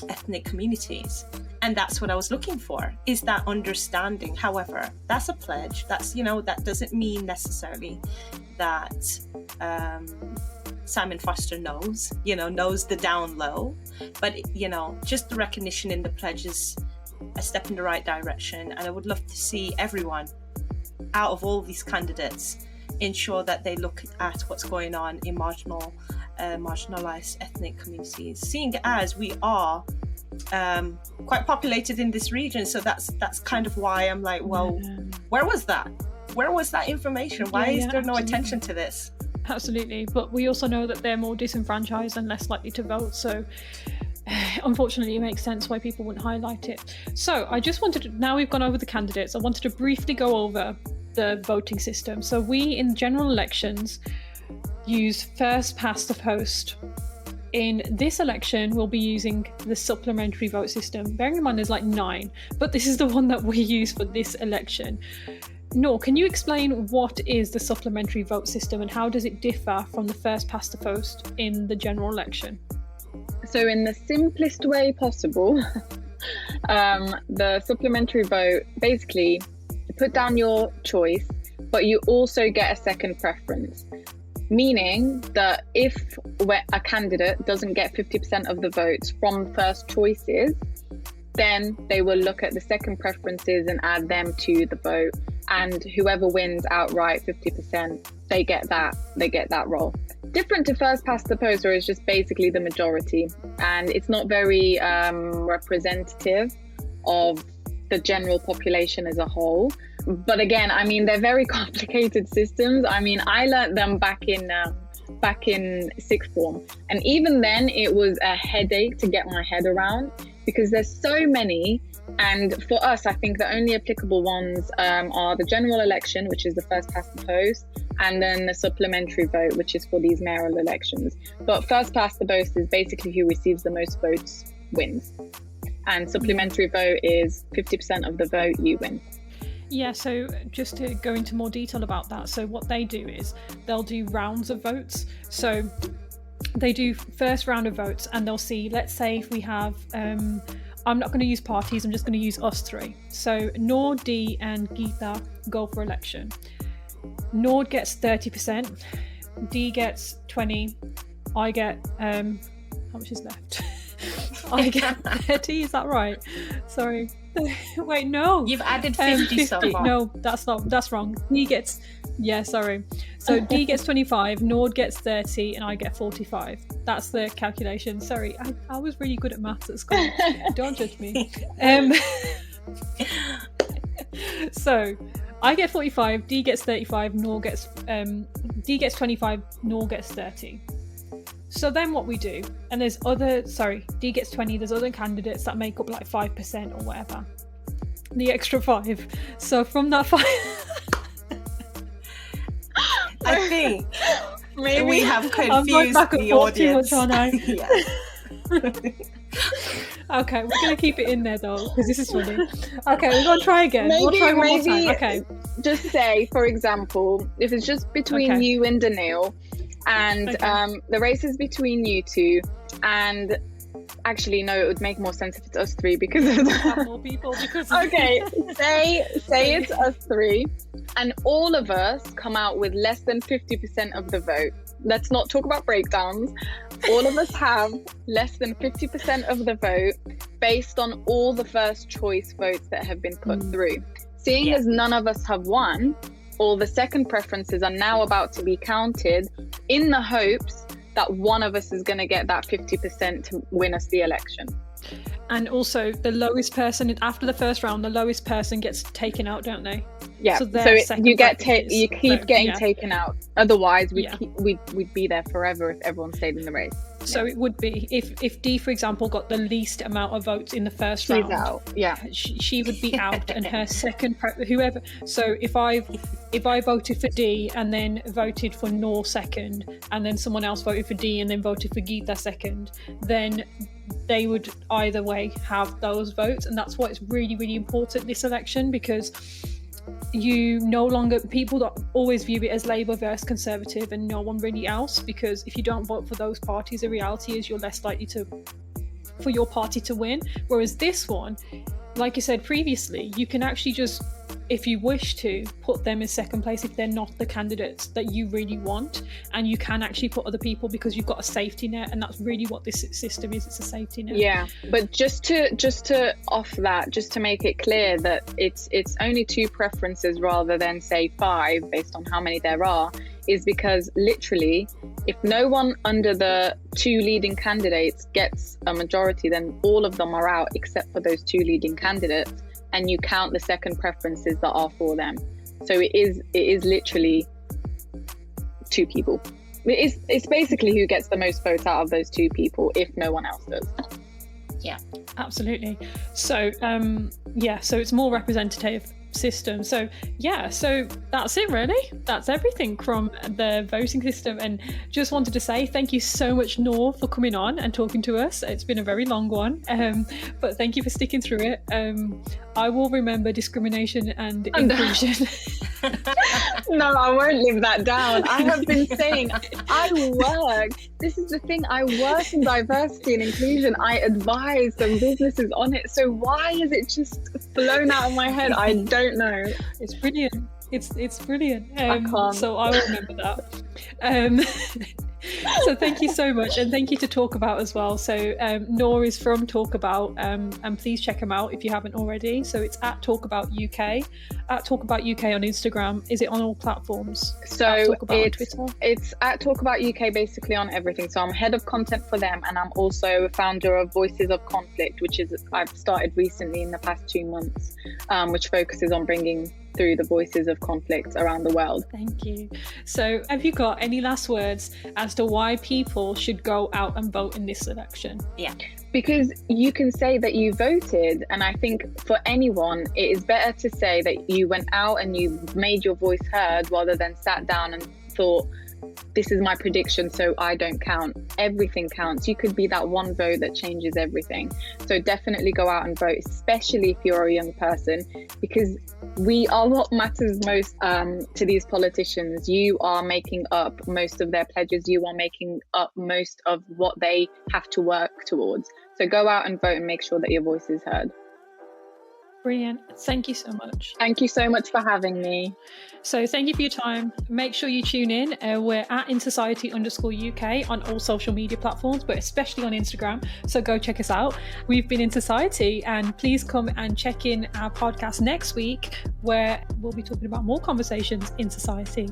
ethnic communities. And that's what I was looking for, is that understanding. However, that's a pledge. That's, that doesn't mean necessarily that Simon Foster knows the down low. But, just the recognition in the pledge is a step in the right direction. And I would love to see everyone, out of all these candidates, ensure that they look at what's going on in marginalized ethnic communities, seeing as we are quite populated in this region. So that's kind of why I'm like, well, where was that information? Why is there no attention to this? Absolutely, but we also know that they're more disenfranchised and less likely to vote, so unfortunately it makes sense why people wouldn't highlight it. So I just wanted to, now we've gone over the candidates, I wanted to briefly go over the voting system. So we, in general elections, use first past the post. In this election, we'll be using the supplementary vote system. Bearing in mind there's like 9, but this is the one that we use for this election. Nour, can you explain what is the supplementary vote system and how does it differ from the first past the post in the general election? So in the simplest way possible, the supplementary vote, basically, you put down your choice, but you also get a second preference. Meaning that if a candidate doesn't get 50% of the votes from first choices, then they will look at the second preferences and add them to the vote. And whoever wins outright 50%, they get that role. Different to first past the post, where it's just basically the majority, and it's not very representative of the general population as a whole. But again, I mean, they're very complicated systems. I mean, I learnt them back in sixth form, and even then it was a headache to get my head around, because there's so many. And for us, I think the only applicable ones are the general election, which is the first past the post, and then the supplementary vote, which is for these mayoral elections. But first past the post is basically who receives the most votes wins, and supplementary vote is 50% of the vote, you win. Yeah, so just to go into more detail about that, so what they do is they'll do rounds of votes. So they do first round of votes, and they'll see, let's say if we have I'm not going to use parties, I'm just going to use us three. So Nour, Dee and Geeta go for election. Nour gets 30%, Dee gets 20, I get how much is left? I get 30, is that right? Sorry. Wait, no. You've added 50 so far. No, that's wrong. Dee gets, sorry. So Dee gets 25, Nour gets 30, and I get 45. That's the calculation. Sorry, I was really good at maths at school. Don't judge me. So I get 45, Dee gets 35, Dee gets 25, Nour gets 30. So then what we do, and Dee gets 20, there's other candidates that make up like 5% or whatever. The extra 5. So from that 5... I think maybe we have confused I'm going back and the forth audience. Too much, aren't I? Yeah. Okay, we're going to keep it in there though, because this is funny. Okay, we're going to try again. We'll try one more time. Okay. Just say, for example, if it's just between you and Daneille, and the race is between you two, and actually no, it would make more sense if it's us three because of have more people because okay, say it's us three, and all of us come out with less than 50% of the vote. Let's not talk about breakdowns. All of us have less than 50% of the vote based on all the first choice votes that have been put through. Seeing as none of us have won, all the second preferences are now about to be counted in the hopes that one of us is going to get that 50% to win us the election. And also the lowest person after the first round, the lowest person gets taken out, don't they? Yeah. So you keep getting taken out. Otherwise, we'd be there forever if everyone stayed in the race. So it would be if Dee, for example, got the least amount of votes in the first round. She's out. Yeah. She would be out, and her second whoever. So if I voted for Dee and then voted for Nour second, and then someone else voted for Dee and then voted for Geeta second, then they would either way have those votes. And that's why it's really, really important this election, because people that always view it as Labour versus Conservative and no one really else, because if you don't vote for those parties, the reality is you're less likely for your party to win. Whereas this one, like you said previously, you can actually just, if you wish to, put them in second place if they're not the candidates that you really want, and you can actually put other people because you've got a safety net, and that's really what this system is. It's a safety net. Yeah, but just to off that, just to make it clear that it's only 2 preferences rather than say 5 based on how many there are, is because literally if no one under the 2 leading candidates gets a majority, then all of them are out except for those 2 leading candidates, and you count the second preferences that are for them. So it is literally 2 people. It's basically who gets the most votes out of those 2 people if no one else does. Yeah, absolutely. So so it's more representative system. So that's it really. That's everything from the voting system. And just wanted to say thank you so much, Nour, for coming on and talking to us. It's been a very long one, but thank you for sticking through it. I will remember discrimination and inclusion. No, I won't live that down. I have been saying this is the thing, I work in diversity and inclusion. I advise some businesses on it. So why is it just blown out of my head? I don't know. It's brilliant. It's brilliant. I can't. So I will remember that. So thank you so much, and thank you to Talk About as well. So Nour is from Talk About, and please check him out if you haven't already. So it's at Talk About UK, at Talk About UK on Instagram. Is it on all platforms? So it's at Talk About UK basically on everything. So I'm head of content for them, and I'm also founder of Voices of Conflict, which is I've started recently in the past 2 months, which focuses on bringing through the voices of conflict around the world. Thank you. So have you got any last words as to why people should go out and vote in this election? Yeah. Because you can say that you voted, and I think for anyone it is better to say that you went out and you made your voice heard rather than sat down and thought, this is my prediction, so I don't count. Everything counts. You could be that one vote that changes everything. So definitely go out and vote, especially if you're a young person, because we are what matters most to these politicians. You are making up most of their pledges. You are making up most of what they have to work towards. So go out and vote and make sure that your voice is heard. Brilliant. Thank you so much. Thank you so much for having me. So thank you for your time. Make sure you tune in. We're at in.society_UK on all social media platforms, but especially on Instagram. So go check us out. We've been in Society, and please come and check in our podcast next week, where we'll be talking about more conversations in society.